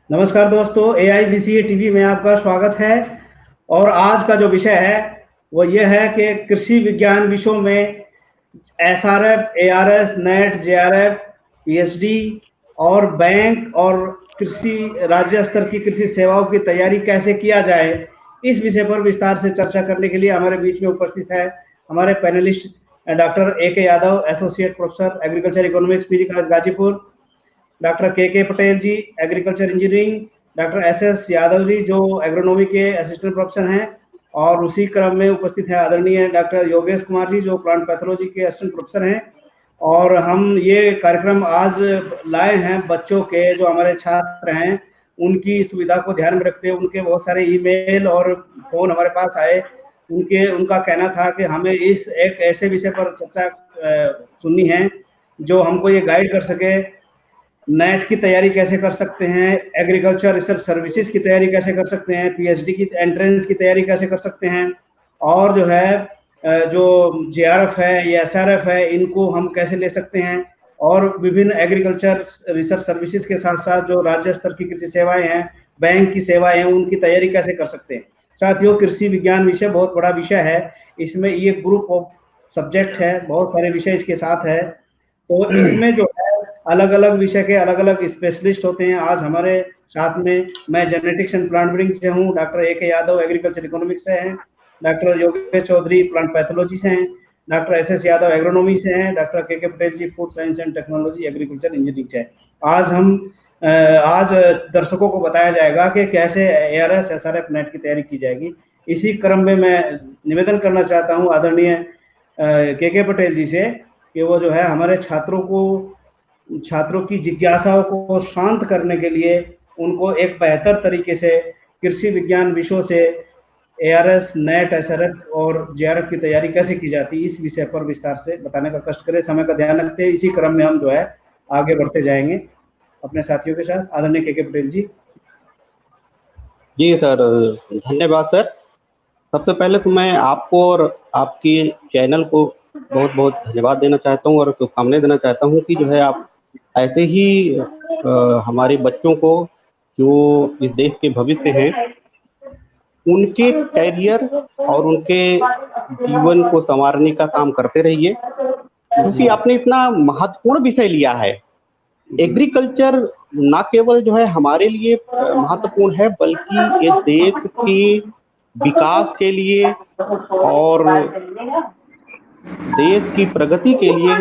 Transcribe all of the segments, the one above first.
नमस्कार दोस्तों, AIBCA TV में आपका स्वागत है। और आज का जो विषय है वो ये है कि कृषि विज्ञान विषयों में SRF, ARS, net, JRF, PhD और बैंक और कृषि राज्य स्तर की कृषि सेवाओं की तैयारी कैसे किया जाए, इस विषय पर विस्तार से चर्चा करने के लिए हमारे बीच में उपस्थित है हमारे panellist doctor AK Yadav, associate professor agriculture economics, PG college Ghazipur, doctor K Patel ji, agriculture engineering, doctor SS Yadav ji जो एग्रोनॉमी के असिस्टेंट प्रोफेसर हैं, और उसी क्रम में उपस्थित है आदरणीय डॉक्टर योगेश कुमार जी जो प्लांट पैथोलॉजी के असिस्टेंट प्रोफेसर हैं। और हम ये कार्यक्रम आज लाए हैं बच्चों के, जो हमारे छात्र हैं, उनकी सुविधा को ध्यान में रखते हुए उनके बहुत सारे ईमेल और फोन हमारे पास आए। उनका कहना था कि हमें इस एक ऐसे विषय पर चर्चा सुननी है जो हमको ये गाइड कर सके, नेट की तैयारी कैसे कर सकते हैं, एग्रीकल्चर रिसर्च सर्विसेज की तैयारी कैसे कर सकते हैं, PhD की एंट्रेंस की तैयारी कैसे कर सकते हैं, और जो है जो JRF है या SRF है इनको हम कैसे ले सकते हैं, और विभिन्न एग्रीकल्चर रिसर्च सर्विसेज के साथ साथ जो राज्य स्तर की कृषि सेवाएं हैं, बैंक की सेवाएं हैं, उनकी तैयारी कैसे कर सकते हैं। साथियों, कृषि विज्ञान विषय बहुत बड़ा विषय है, इसमें ये ग्रुप ऑफ सब्जेक्ट है, बहुत सारे विषय इसके साथ है। तो इसमें जो है अलग अलग विषय के अलग अलग स्पेशलिस्ट होते हैं। आज हमारे साथ में मैं जेनेटिक्स एंड प्लांट ब्रीडिंग से हूँ, doctor AK Yadav agriculture economics से हैं, doctor Yogesh Chaudhary plant pathology से हैं, डॉक्टर SS यादव एग्रोनॉमी से हैं, doctor K Patel ji food science and technology agriculture engineering से हैं। आज दर्शकों को बताया जाएगा कि कैसे ARS SRF नेट की तैयारी की जाएगी। इसी क्रम में मैं निवेदन करना चाहता हूँ आदरणीय के पटेल जी से कि वो जो है हमारे छात्रों की जिज्ञासाओं को शांत करने के लिए उनको एक बेहतर तरीके से कृषि विज्ञान विषयों से ARS, नेट, SRF और JRF की तैयारी कैसे की जाती है, इस विषय पर विस्तार से बताने का कष्ट करें। समय का ध्यान रखते हैं, इसी क्रम में हम जो है आगे बढ़ते जाएंगे अपने साथियों के साथ। आदरणीय के पटेल जी। जी सर, धन्यवाद सर। सबसे पहले तो मैं आपको और आपके चैनल को बहुत बहुत धन्यवाद देना चाहता हूँ और शुभकामनाएं देना चाहता हूँ कि जो है आप ऐसे ही हमारे बच्चों को, जो इस देश के भविष्य हैं, उनके कैरियर और उनके जीवन को संवारने का काम करते रहिए, क्योंकि आपने इतना महत्वपूर्ण विषय लिया है। एग्रीकल्चर ना केवल जो है हमारे लिए महत्वपूर्ण है, बल्कि ये देश की विकास के लिए और देश की प्रगति के लिए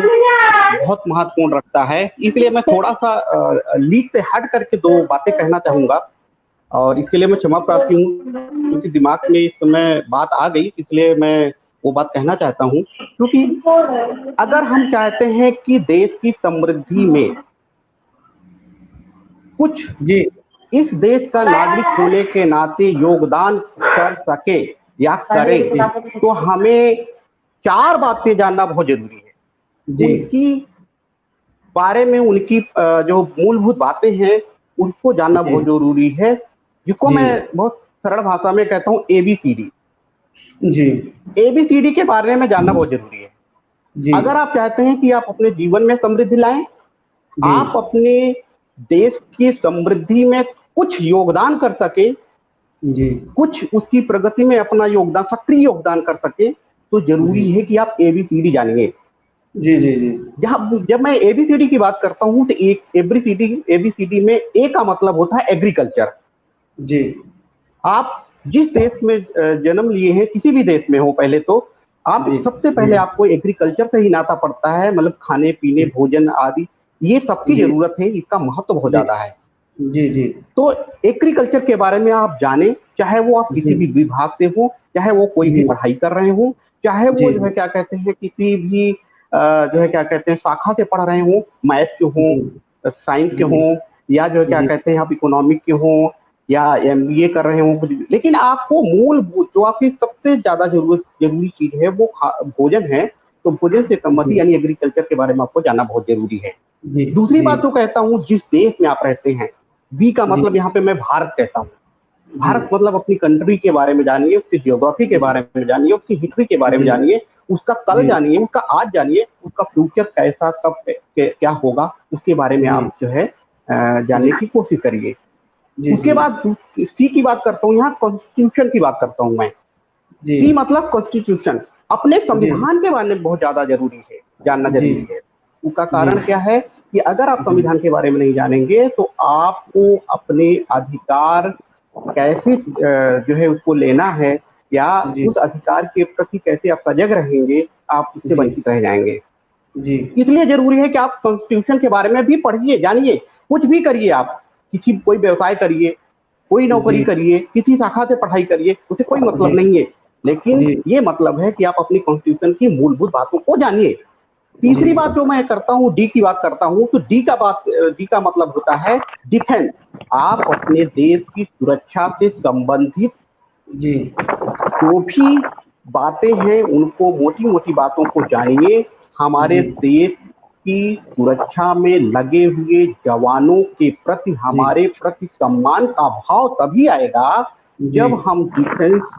बहुत महत्वपूर्ण रखता है। इसलिए मैं थोड़ा सा लीक से हट करके दो बातें कहना चाहूंगा, और इसके लिए मैं क्षमा प्रार्थी हूँ, क्योंकि दिमाग में इस समय बात आ गई, इसलिए मैं वो बात कहना चाहता हूँ। क्योंकि अगर हम चाहते हैं कि देश की समृद्धि में कुछ जी इस देश का नागरिक होने के नाते योगदान कर सके या करें, तो हमें 4 बातें जानना बहुत जरूरी है। जी उनकी बारे में, उनकी जो मूलभूत बातें हैं उनको जानना बहुत जरूरी है, जिसको मैं बहुत सरल भाषा में कहता हूँ ABCD। जी ABCD के बारे में जानना बहुत जरूरी है। जी अगर आप चाहते हैं कि आप अपने जीवन में समृद्धि लाएं, आप अपने देश की समृद्धि में कुछ योगदान कर सके, जी कुछ उसकी प्रगति में अपना योगदान, सक्रिय योगदान कर सके, तो जरूरी है कि आप ABCD जानिए। जी जी जी जब मैं ABCD की बात करता हूं तो एक ABCD में A का मतलब होता है एग्रीकल्चर। जी आप जिस देश में जन्म लिए हैं, किसी भी देश में हो, पहले तो आप सबसे पहले आपको एग्रीकल्चर से ही नाता पड़ता है। मतलब खाने पीने, भोजन आदि, ये सबकी जरूरत है, इसका महत्व बहुत ज्यादा है। जी जी तो एग्रीकल्चर के बारे में आप जाने, चाहे वो आप किसी भी विभाग से हो, चाहे वो कोई भी पढ़ाई कर रहे हो, चाहे वो जो है क्या कहते हैं किसी भी जो है क्या कहते हैं शाखा से पढ़ रहे हो, मैथ के हो, साइंस के हो, या जो है क्या कहते हैं आप इकोनॉमिक के हो, या MBA कर रहे हो, लेकिन आपको मूलभूत जो आपकी सबसे ज्यादा जरूरी चीज है वो भोजन है। तो भोजन से संबंधित यानी एग्रीकल्चर के बारे में आपको जानना बहुत जरूरी है। दूसरी बात जो कहता हूँ, जिस देश में आप रहते हैं, B का मतलब यहाँ पे मैं भारत कहता हूँ। भारत मतलब अपनी कंट्री के बारे में जानिए, उसकी जियोग्राफी के बारे में जानिए, उसकी हिस्ट्री के बारे में जानिए, उसका कल जानिए, उसका आज जानिए, उसका फ्यूचर कैसा, कब क्या होगा, उसके बारे में आप जो है जानने की कोशिश करिए। जी उसके जी बाद सी की बात करता हूँ, यहाँ कॉन्स्टिट्यूशन की बात करता हूँ मैं। जी सी मतलब कॉन्स्टिट्यूशन, अपने जी संविधान के बारे में बहुत ज्यादा जरूरी है, जानना जी जरूरी है। उसका जी कारण क्या है कि अगर आप जी संविधान के बारे में नहीं जानेंगे तो आपको अपने अधिकार कैसे जो है उसको लेना है, या जी उस अधिकार के प्रति कैसे आप सजग रहेंगे, आप उससे जी वंचित रह जाएंगे। जी इसलिए जरूरी है कि आप कॉन्स्टिट्यूशन के बारे में भी पढ़िए, जानिए, कुछ भी करिए आप, किसी कोई व्यवसाय करिए, कोई नौकरी जी करिए, किसी शाखा से पढ़ाई करिए, उसे कोई मतलब जी नहीं है। लेकिन जी ये मतलब है कि आप अपनी कॉन्स्टिट्यूशन की मूलभूत बातों को जानिए। जी तीसरी बात जो मैं करता हूँ, डी की बात करता हूँ, तो डी का मतलब होता है डिफेंस। आप अपने देश की सुरक्षा से संबंधित जी जो भी बातें हैं उनको, मोटी मोटी बातों को जानिए। हमारे जी देश की सुरक्षा में लगे हुए जवानों के प्रति जी हमारे प्रति सम्मान का भाव तभी आएगा जी जब हम डिफेंस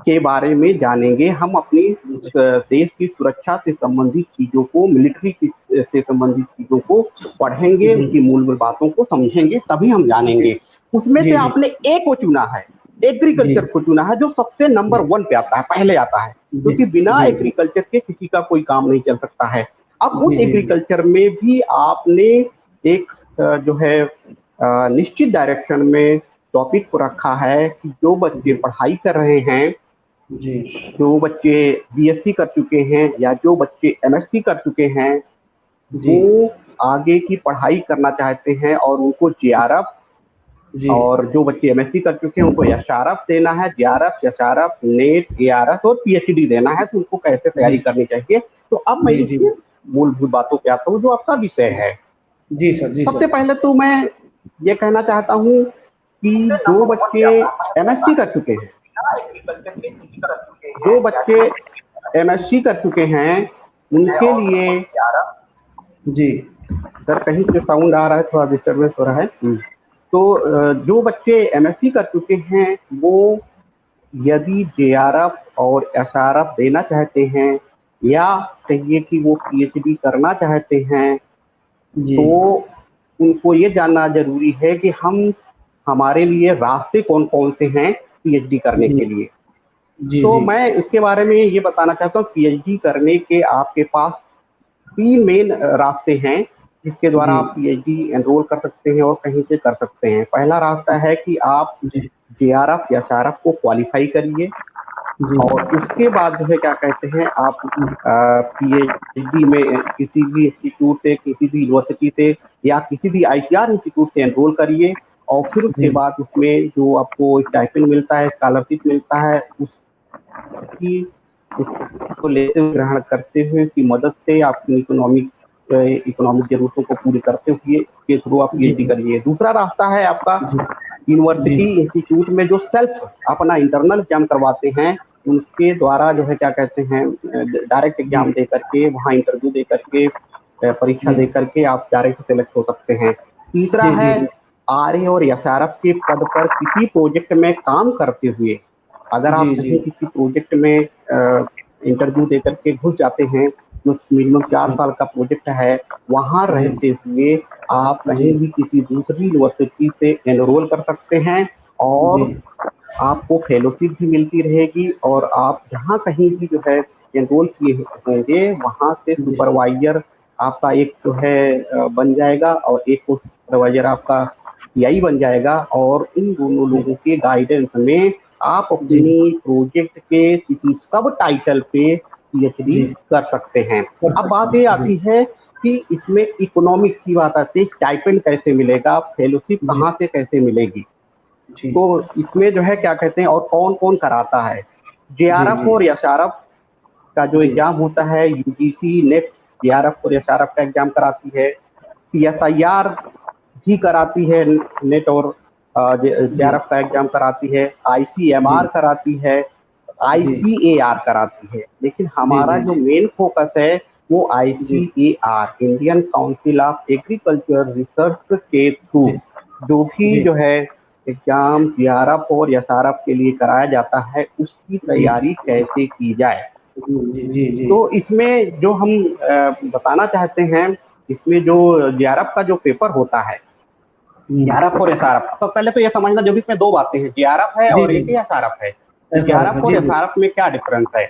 के बारे में जानेंगे। हम अपनी देश की सुरक्षा से संबंधित चीजों को, मिलिट्री की से संबंधित चीजों को पढ़ेंगे, जी उसकी मूलभूत बातों को समझेंगे, तभी हम जानेंगे। उसमें से जी जी आपने ए को चुना है, जी एग्रीकल्चर को चुना है, जो सबसे नंबर 1 पे आता है, पहले आता है, जी क्योंकि बिना जी एग्रीकल्चर के किसी का कोई काम नहीं चल सकता है। अब जी उस जी एग्रीकल्चर में भी आपने एक जो है निश्चित डायरेक्शन में टॉपिक को रखा है कि जो बच्चे जी पढ़ाई कर रहे हैं, जी जो बच्चे बीएससी कर चुके हैं या जो बच्चे एमएससी कर चुके हैं, जी वो आगे की पढ़ाई करना चाहते हैं और उनको जेआरएफ, जी और जो बच्चे एमएससी कर चुके हैं उनको एसआरएफ देना है, जेआरएफ, एसआरएफ, नेट, एआरएफ और पीएचडी देना है, तो उनको कैसे तैयारी करनी चाहिए। तो अब मैं जी जी इसकी मूलभूत बातों पे आता हूँ जो आपका विषय है। जी सर जी सबसे सर पहले तो मैं ये कहना चाहता हूँ कि जो बच्चे एमएससी कर चुके हैं, जो बच्चे एमएससी कर चुके हैं उनके लिए, जी सर कहीं से साउंड आ रहा है, थोड़ा डिस्टर्बेंस हो रहा है। तो जो बच्चे एमएससी कर चुके हैं वो यदि जेआरएफ और एसआरएफ देना चाहते हैं, या कहिए कि वो पीएचडी करना चाहते हैं, जी तो उनको ये जानना जरूरी है कि हमारे लिए रास्ते कौन कौन से हैं पीएचडी करने जी के लिए। जी तो जी मैं इसके बारे में ये बताना चाहता हूँ, पीएचडी करने के आपके पास 3 मेन रास्ते हैं जिसके द्वारा जी आप पीएचडी एनरोल कर सकते हैं और कहीं से कर सकते हैं। पहला रास्ता है कि आप जी जेआरएफ या एसआरएफ को क्वालिफाई करिए, जी और उसके बाद जो है क्या कहते हैं, आप पीएचडी में किसी भी इंस्टीट्यूट से, किसी भी यूनिवर्सिटी से या किसी भी आईसीआर इंस्टीट्यूट से एनरोल करिए। और फिर उसके जी बाद उसमें जो आपको स्टाइपेंड मिलता है, स्कॉलरशिप मिलता है, उसकी उसको लेते हुए, ग्रहण करते हुए की मदद से अपनी इकोनॉमिक जरूरतों को पूरी करते हुए उसके थ्रू आप जी पीएचडी करिए। दूसरा रास्ता है आपका जी यूनिवर्सिटी इंस्टीट्यूट में जो सेल्फ अपना इंटरनल एग्जाम करवाते हैं, उनके द्वारा जो है क्या कहते हैं, डायरेक्ट जी एग्जाम दे करके, वहाँ इंटरव्यू दे करके, परीक्षा जी दे करके आप डायरेक्ट सेलेक्ट हो सकते हैं। तीसरा जी है जी आरए और एसआरएफ के पद पर किसी प्रोजेक्ट में काम करते हुए, अगर जी आप जी कहीं किसी प्रोजेक्ट में इंटरव्यू दे करके घुस जाते हैं, जो मिनिमम 4 साल का प्रोजेक्ट है, वहाँ जी रहते हुए आप जी कहीं भी किसी दूसरी यूनिवर्सिटी से एनरोल कर सकते हैं, जी और आपको फेलोशिप भी मिलती रहेगी, और आप जहाँ कहीं भी जो है एनरोल किए होंगे वहाँ से जी सुपरवाइजर आपका एक जो है बन जाएगा, और एक को सुपरवाइजर आपका पीआई बन जाएगा, और इन दोनों लोगों के गाइडेंस में आप जी अपनी प्रोजेक्ट के किसी सब टाइटल पे पीएचडी जी कर सकते हैं। कर अब सकते बात ये हैं जी आती है कि इसमें इकोनॉमिक की बात आती है, स्टाइपेंड कैसे मिलेगा, फेलोशिप जी कहाँ से कैसे मिलेगी। जी तो इसमें जो है क्या कहते हैं, और कौन कौन कराता है, जी जेआरएफ जी और एसआरएफ का जो जी एग्जाम होता है, यूजीसी नेट जेआरएफ और एसआरएफ का एग्जाम कराती है, सीएसआईआर भी कराती है नेट और जी जेआरएफ का एग्जाम कराती है, आईसीएमआर जी कराती है, जी आईसीएआर कराती है। लेकिन जी हमारा जी जो मेन फोकस है वो जी ICAR, Indian council of agriculture research के थ्रू जी जो भी जी जो है एग्जाम जेआरएफ और एसआरएफ के लिए कराया जाता है, उसकी जी तैयारी कैसे की जाए। जी जी जी तो इसमें जो हम बताना चाहते हैं, इसमें जो जेआरएफ का जो पेपर होता है, जेआरएफ और एसआरएफ। तो पहले तो ये समझना, जो भी इसमें दो बातें हैं, जेआरएफ है जी और जी एक एसआरएफ है। एसआरएफ जेआरएफ और जी जी एसआरएफ में क्या डिफरेंस है?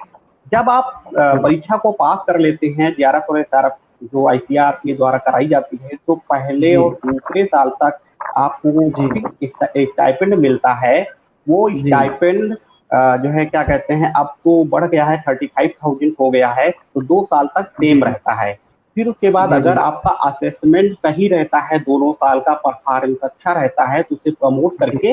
जब आप परीक्षा को पास कर लेते हैं, जेआरएफ और एसआरएफ जो आईसीआर के द्वारा कराई जाती है, तो पहले जी और दूसरे साल तक आपको जी स्टाइपेंड मिलता है। वो जी स्टाइपेंड जो है क्या कहते हैं, अब तो बढ़ गया है, 35,000 हो गया है, तो 2 साल तक जी सेम रहता है। फिर उसके बाद जी जी अगर आपका असेसमेंट सही रहता है, दोनों साल का परफॉर्मेंस अच्छा रहता है, तो उसे प्रमोट जी करके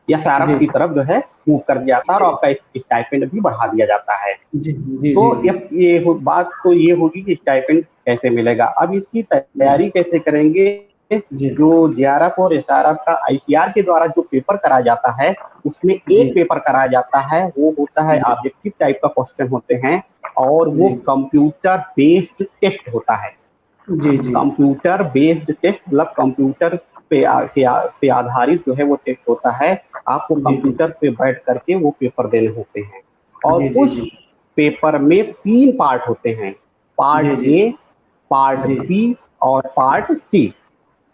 या जी सारफ की तरफ जो है मूव कर दिया जाता है, और आपका स्टाइपेंड भी बढ़ा दिया जाता है। जी जी तो जी बात तो ये होगी कि स्टाइपेंड कैसे मिलेगा। अब इसकी तैयारी कैसे करेंगे? जी जो जेआरएफ और एसआरएफ का आईसीआर के द्वारा जो पेपर कराया जाता है, उसमें जी एक पेपर कराया जाता है, वो होता है ऑब्जेक्टिव टाइप का क्वेश्चन होते हैं, और वो जी कंप्यूटर बेस्ड टेस्ट होता है। जी जी कंप्यूटर बेस्ड टेस्ट मतलब कंप्यूटर पे आधारित जो है वो टेस्ट होता है। आपको जी जी कंप्यूटर पे बैठ करके वो पेपर देने होते हैं, और जी जी उस जी पेपर में 3 पार्ट होते हैं, G part G A, part G B और पार्ट सी।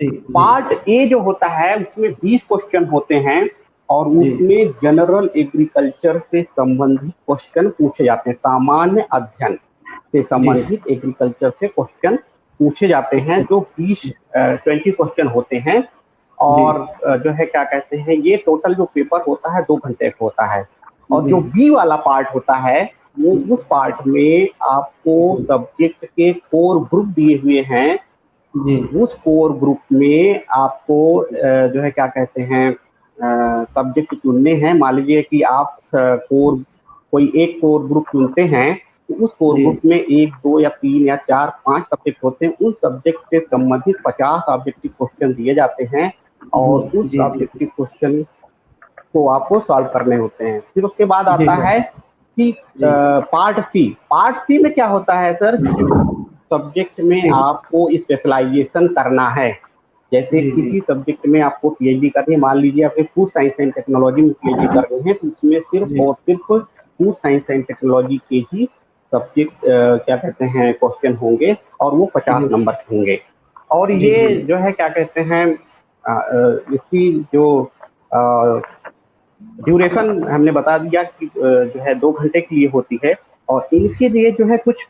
जी जी पार्ट ए जो होता है उसमें 20 क्वेश्चन होते हैं, और जी उसमें जनरल एग्रीकल्चर से संबंधित क्वेश्चन पूछे जाते हैं, सामान्य अध्ययन से जी संबंधित एग्रीकल्चर से क्वेश्चन पूछे जाते हैं, जो 20 क्वेश्चन होते हैं। जी और जो है क्या कहते हैं, ये टोटल जो पेपर होता है 2 घंटे का होता है। और जी जो बी वाला पार्ट होता है, वो उस पार्ट में आपको सब्जेक्ट के कोर ग्रुप दिए हुए हैं। जी उस कोर ग्रुप में आपको जो है क्या कहते हैं, सब्जेक्ट चुनने हैं। मान लीजिए कि आप कोई एक कोर ग्रुप चुनते हैं, तो उस कोर जी ग्रुप में 1 2 या 3 या 4 5 सब्जेक्ट होते हैं। उन सब्जेक्ट से संबंधित 50 ऑब्जेक्टिव क्वेश्चन दिए जाते हैं, और उस जी जी ऑब्जेक्टिव क्वेश्चन को आपको सॉल्व करने होते हैं। फिर उसके बाद जी आता सर है कि जी पार्ट सी। पार्ट सी में क्या होता है सर, कि सब्जेक्ट में जी आपको स्पेशलाइजेशन करना है। जैसे जी जी किसी सब्जेक्ट में आपको पीएचडी करनी है, मान लीजिए आपने फूड साइंस एंड टेक्नोलॉजी में पीएचडी कर रहे हैं, तो इसमें सिर्फ जी और सिर्फ फूड साइंस एंड टेक्नोलॉजी के ही सब्जेक्ट क्या कहते हैं क्वेश्चन होंगे, और वो 50 नंबर के होंगे। और जी ये जी जो है क्या कहते हैं, इसकी जो ड्यूरेशन हमने बता दिया कि जो है 2 घंटे के लिए होती है। और इनके लिए जो है कुछ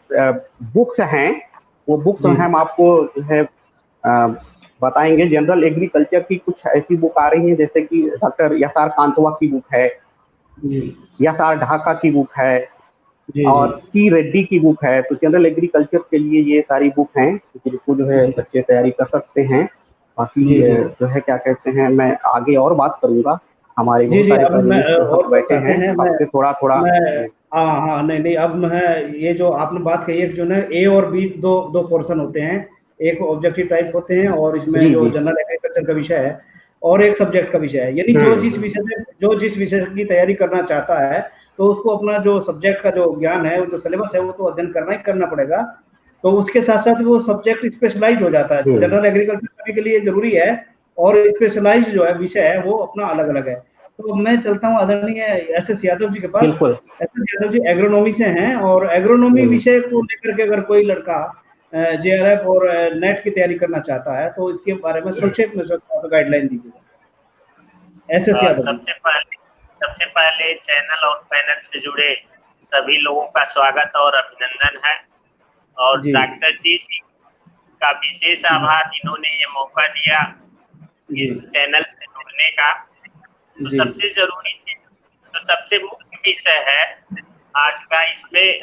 बुक्स हैं, वो बुक्स जी हम आपको जो है अ, बताएंगे। जनरल एग्रीकल्चर की कुछ ऐसी बुक आ रही है, जैसे कि डॉक्टर एस आर कांतवा की बुक है, जी एस आर ढाका की बुक है, जी जी और टी रेड्डी की बुक है। तो जनरल एग्रीकल्चर के लिए ये सारी बुक हैं, जिनको जो है जी बच्चे तैयारी कर सकते हैं। बाकी जी जी जो है क्या कहते हैं, मैं आगे और बात करूंगा। हमारे जी बहुत जी सारे अब मैं पैनलिस्ट यहाँ और पे बढ़ बैठे जाते हैं, हैं आपसे थोड़ा थोड़ा मैं हाँ हाँ नहीं नहीं अब मैं ये जो आपने बात कही है कि जो ना ए और बी दो दो पोर्शन होते हैं। एक ऑब्जेक्टिव टाइप होते हैं और इसमें जी जो जी जनरल एग्रीकल्चर का विषय है और एक सब्जेक्ट का विषय है। यानी हम्म जो जिस विषय की तैयारी करना चाहता है तो उसको अपना जो सब्जेक्ट का जो ज्ञान है जो सिलेबस है वो तो अध्ययन करना ही करना पड़ेगा। तो उसके साथ साथ वो सब्जेक्ट स्पेशलाइज हो जाता है। हम्म जनरल एग्रीकल्चर सभी के लिए जरूरी है और स्पेशलाइज जो है विषय है वो अपना अलग अलग है। तो मैं चलता हूँ आदरणीय एस एस यादव जी के पास। बिल्कुल। S S Yadav ji agronomy से हैं और एग्रोनॉमी हम्म विषय को लेकर के अगर कोई लड़का जेआरएफ और नेट की तैयारी करना चाहता है तो इसके बारे में संक्षेप में गाइडलाइन दीजिएगा। S S Yadav ji. सबसे पहले चैनल और पैनल से जुड़े सभी लोगों का स्वागत और अभिनंदन है। और जी डॉक्टर जी का विशेष आभार, इन्होंने ये मौका दिया जी इस चैनल से जुड़ने का। तो जी सबसे जरूरी चीज, तो सबसे मुख्य विषय है आज का, इसमें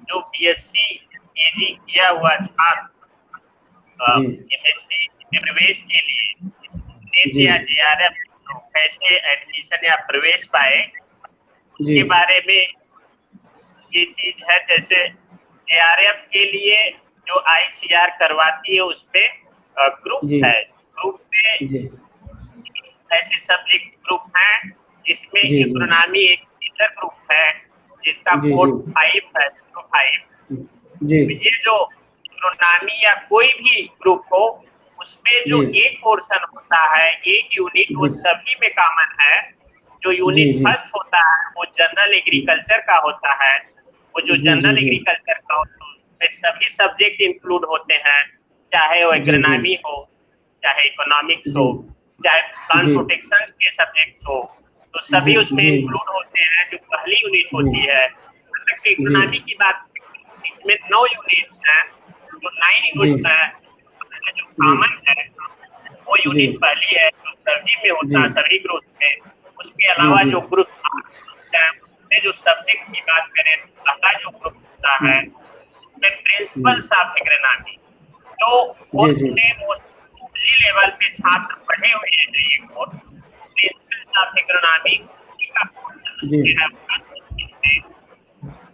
जो बीएससी एजी किया हुआ छात्र जी एमएससी में प्रवेश के लिए नेट जी या जेआरएफ कैसे एडमिशन या प्रवेश पाए, जी उसके बारे में ये चीज है। जैसे जेआरएफ के लिए जो आईसीआर करवाती है उसपे ग्रुप जी है। ग्रुप में जी ऐसे सब्जेक्ट ग्रुप हैं जिसमें जी इकोनॉमी एक टीचर ग्रुप है जिसका जी कोड जी 5 है, 5। जी तो ये जो इकोनॉमी या कोई भी ग्रुप हो, उसमें जो जी एक पोर्शन होता है, एक यूनिट, वो जी सभी में कॉमन है। जो जी यूनिट जी फर्स्ट होता है वो जनरल एग्रीकल्चर का होता है। वो जो जी जी जनरल जी एग्रीकल्चर का होता है उसमें सभी सब्जेक्ट इंक्लूड होते हैं, चाहे वो जी जी एग्रोनॉमी हो चाहे इकोनॉमिक्स जी हो। चाहे प्लांट जी प्रोटेक्शन के सब्जेक्ट्स हो, तो सभी जी उसमें जी इंक्लूड होते हैं। जो पहली यूनिट जी होती है, मतलब कि जी इकोनॉमी की बात करें, इसमें 9 यूनिट्स हैं। तो 9 जी यूनिट्स में जो जी कॉमन है वो जी यूनिट पहली है, जो सभी में होता जी है, सभी ग्रुप में। उसके जी अलावा जी जो ग्रुप है उसमें जो सब्जेक्ट की बात करें, पहला जो ग्रुप होता है उसमें प्रिंसिपल्स ऑफ एग्रोनॉमी, जो जी कोर्स जी में मोस्टली लेवल पे छात्र पढ़े हुए हैं। ये कोर्स प्रिंसिपल्स ऑफ एग्रोनॉमी का कोर्स जी उसमें है।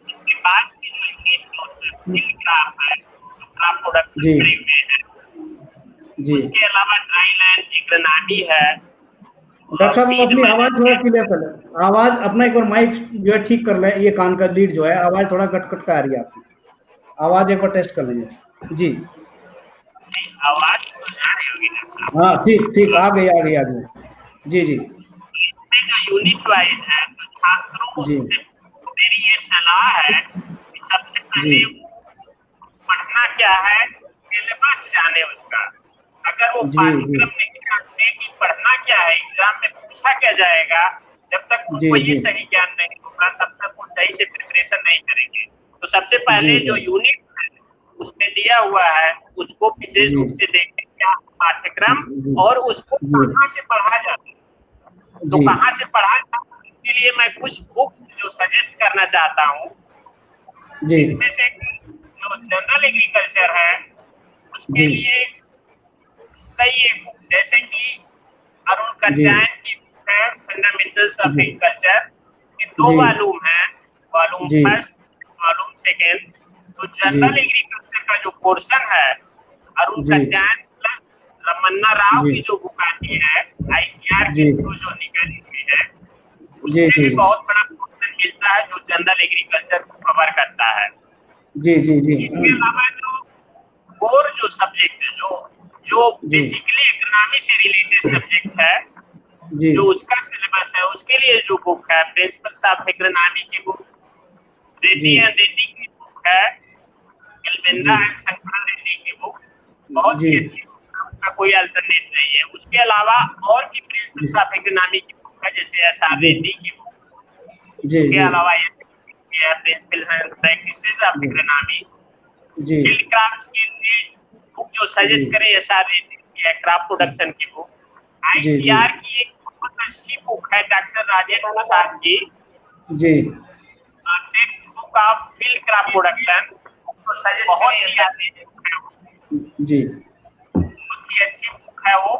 इसके बाद की जो यूनिट है उसमें फील्ड क्राफ्ट है, जो क्राफ्ट प्रोडक्शन जी करे हुए हैं। जी उसके अलावा ड्राई लैंड एग्रोनॉमी है, डॉक्टर साहब, फीड अपनी आवाज थोड़ा मैनेजमेंट। क्लियर कर लें। आवाज अपना एक बार माइक जो है ठीक कर लें। ये कान का लीड जो है, आवाज थोड़ा कट कट का आ रही है आपकी। आवाज एक बार टेस्ट कर लीजिए। जी आवाज तो आ रही होगी डॉक्टर साहब। हाँ, ठीक ठीक, आ गई आ गई आ गई। जी जी इसमें जो यूनिट वाइज है, तो छात्रों जी से मेरी ये सलाह है कि सबसे जी पहले पढ़ना क्या है, सिलेबस जाने उसका। अगर वो जी जी पाठ्यक्रम नहीं जानते कि पढ़ना क्या है, एग्जाम में पूछा क्या जाएगा, जब तक जी उनको ये जी सही ज्ञान नहीं होगा तब तक वो सही से प्रिपरेशन नहीं करेंगे। तो सबसे जी पहले जो सर यूनिट है उसमें दिया हुआ है, उसको विशेष जी रूप से देखें क्या पाठ्यक्रम जी और उसको जी कहाँ से पढ़ा जाता है। तो जी कहाँ से पढ़ा जाता है, इसके लिए मैं कुछ बुक जो सजेस्ट करना चाहता हूँ। जी इसमें से जो जनरल एग्रीकल्चर है उसके जी लिए कई एक बुक, जैसे कि अरुण जी कत्यायन की बुक है फंडामेंटल्स ऑफ जी एग्रीकल्चर, के 2 जी वॉल्यूम है, वॉल्यूम जी फर्स्ट, वॉल्यूम सेकेंड। तो जी जनरल एग्रीकल्चर का जो पोर्शन है, अरुण जी कत्यायन प्लस रमन्ना राव जी की जो बुक आती है आईसीआर के जी थ्रू जो निकाली हुई है, जी उसमें जी भी बहुत बड़ा पोर्शन मिलता है जो जनरल एग्रीकल्चर को कवर करता है। जी जी जी इसके अलावा जो कोर जो सब्जेक्ट है, जो जो जी बेसिकली इकोनॉमी से रिलेटेड सब्जेक्ट है, जी जो उसका सिलेबस है, उसके लिए जो बुक है प्रिंसिपल्स ऑफ एग्रोनॉमी की बुक, रेड्डी जी एंड रेड्डी की बुक है, जी एल्मेंदा एंड शंकर रेड्डी की बुक, बहुत जी ही अच्छी बुक है, उसका कोई अल्टरनेट नहीं है। उसके अलावा और भी प्रिंसिपल्स ऑफ इकोनॉमी की बुक है, जैसे एस आर जी रेड्डी की बुक। जी उसके जी अलावा ये principles and practices of economy. जी फील्ड क्राफ्ट के लिए बुक जो जी सजेस्ट करें एस आर रेड्डी की है, क्राफ्ट प्रोडक्शन की बुक। जी जी आईसीआर की एक बहुत अच्छी बुक है डॉक्टर राजेंद्र प्रसाद की, जी text book of field crop production, बहुत ही अच्छी बुक है, जी बहुत ही अच्छी बुक है वो,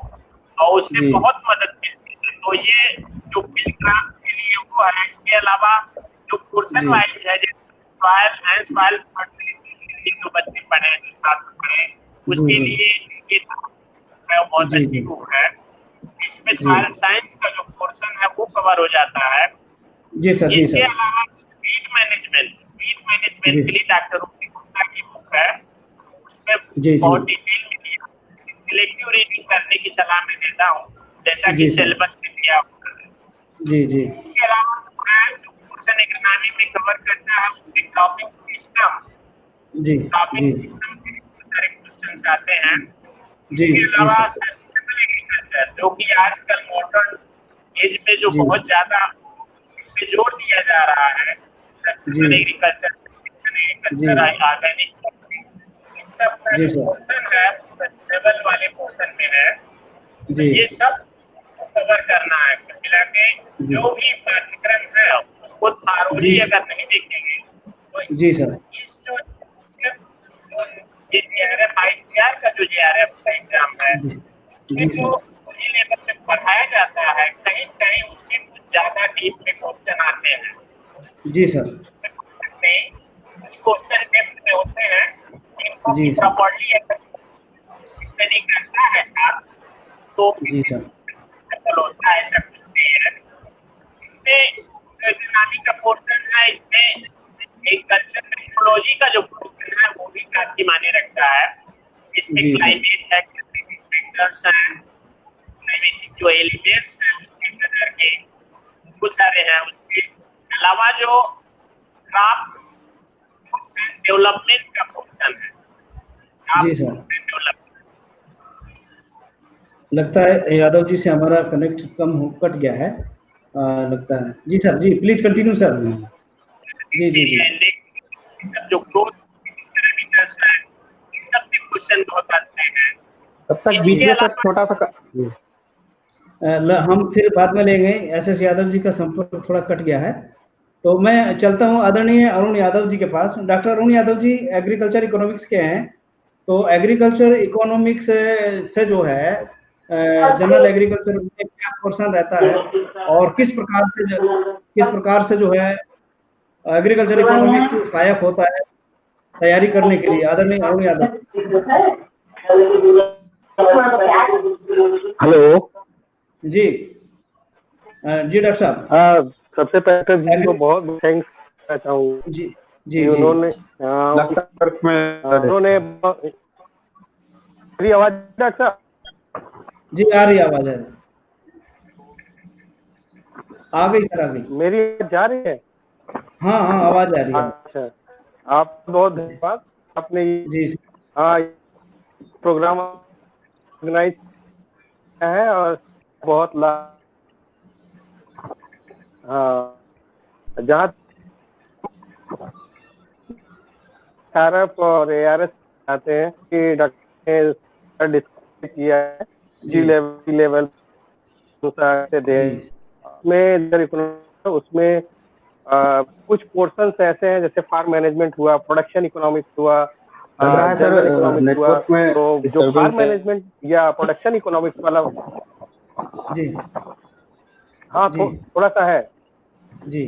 और उससे जी बहुत मदद मिलती है। तो ये जो फील्ड क्राफ्ट के लिए वो है। इसके अलावा जो पोर्शन जी वाइज है, जैसे सॉइल एंड सॉइल फर्टिलिटी के लिए जो बच्चे पढ़े, जो छात्र पढ़े, उसके जी लिए ये है, वो बहुत जी अच्छी जी बुक है। इसमें जी सॉइल साइंस का जो पोर्शन है वो कवर हो जाता है। जी सर जी इसके सर अलावा वीट मैनेजमेंट जी के लिए डॉक्टर रूपी गुप्ता की बुक है, उसमें जी जी बहुत डिटेल में दिया है। सिलेक्टिव रीडिंग करने की सलाह मैं देता हूँ, जैसा कि जी सर सिलेबस में दिया हुआ है। जी जी इसके अलावा जो पोर्शन इकोनॉमी में कवर करता है उसमें क्रॉपिंग सिस्टम, जी क्रॉपिंग जी सिस्टम के बहुत सारे क्वेश्चन आते हैं। जी इसके जी अलावा सर सस्टेनेबल एग्रीकल्चर, जो कि आजकल मॉडर्न एज में जो जी बहुत ज्यादा पे जोर दिया जा रहा है, जी सस्टेनेबल एग्रीकल्चर, जी एग्रीकल्चर, ऑर्गेनिक, इन सब का जी जो सर पोर्शन है सस्टेनेबल वाले पोर्शन में है। तो जी ये सब कवर करना है। कुल मिला के जी जो भी पाठ्यक्रम है उसको जी थारोली अगर नहीं देखेंगे तो जी सर इस जो ये जेआरएफ आईसीआर का जो जेआरएफ का एग्जाम है, जी उसमें जी जो सर उसी लेवल पे पढ़ाया जाता है, कहीं कहीं उसके कुछ ज्यादा डीप में क्वेश्चन आते हैं। जी सर में कुछ क्वेश्चन डेप्थ में होते हैं जिनको जी कि सर प्रॉपर्ली अगर स्टडी करता है छात्र तो जी सर सफल होता है, ऐसा कुछ नहीं है। इसमें जो इकोनॉमी का पोर्शन है, इसमें एक कल्चर टेक्नोलॉजी का जो पोर्शन है वो भी काफी मायने रखता है। इसमें जी सर क्लाइमेट है, क्लाइमेटिक फैक्टर्स हैं, क्लाइमेटिक जो एलिमेंट्स हैं उसके कदर के बहुत सारे हैं। उसके अलावा जो क्रॉप डेवलपमेंट का पोर्शन है, जी क्रॉप सर डेवलपमेंट, लगता है यादव जी से हमारा कनेक्ट कट गया है, लगता है। जी सर, जी प्लीज कंटिन्यू सर। जी जी जी। जो ग्रोथ पैरामीटर्स है, इन सब पे क्वेश्चन बहुत आते हैं। तब तक बीच इसके में सर अलावा छोटा सा हम फिर बाद में लेंगे। एस यादव जी का संपर्क थोड़ा कट गया है, तो मैं चलता हूँ आदरणीय अरुण यादव जी के पास। Doctor Arun Yadav ji agriculture economics के हैं, तो एग्रीकल्चर इकोनॉमिक्स से जो है जनरल एग्रीकल्चर में क्या पोर्शन रहता है और किस प्रकार से जो है एग्रीकल्चर इकोनॉमिक्स सहायक होता है तैयारी करने के लिए। आदरणीय अरुण यादव। हेलो जी जी डॉक्टर साहब। सबसे पहले जी को बहुत थैंक्स करना चाहूँगा जी कि जी उन्होंने मेरी आवाज डॉक्टर साहब? जी आ रही आवाज है, आ गई सर, आ गई। मेरी जा रही है? हाँ हाँ आवाज आ रही है। अच्छा, आप बहुत धन्यवाद। आपने जी प्रोग्राम ऑर्गेनाइज किया है और बहुत जहाँ SRF और ARS आते हैं कि डॉक्टर ने डिस्कस किया है जी लेवल से दे उसमें कुछ पोर्शंस ऐसे हैं जैसे फार्म मैनेजमेंट हुआ, प्रोडक्शन इकोनॉमिक्स हुआ, जनरल इकोनॉमिक्स हुआ। तो जो फार्म मैनेजमेंट या प्रोडक्शन इकोनॉमिक्स वाला जी हाँ थोड़ा सा है जी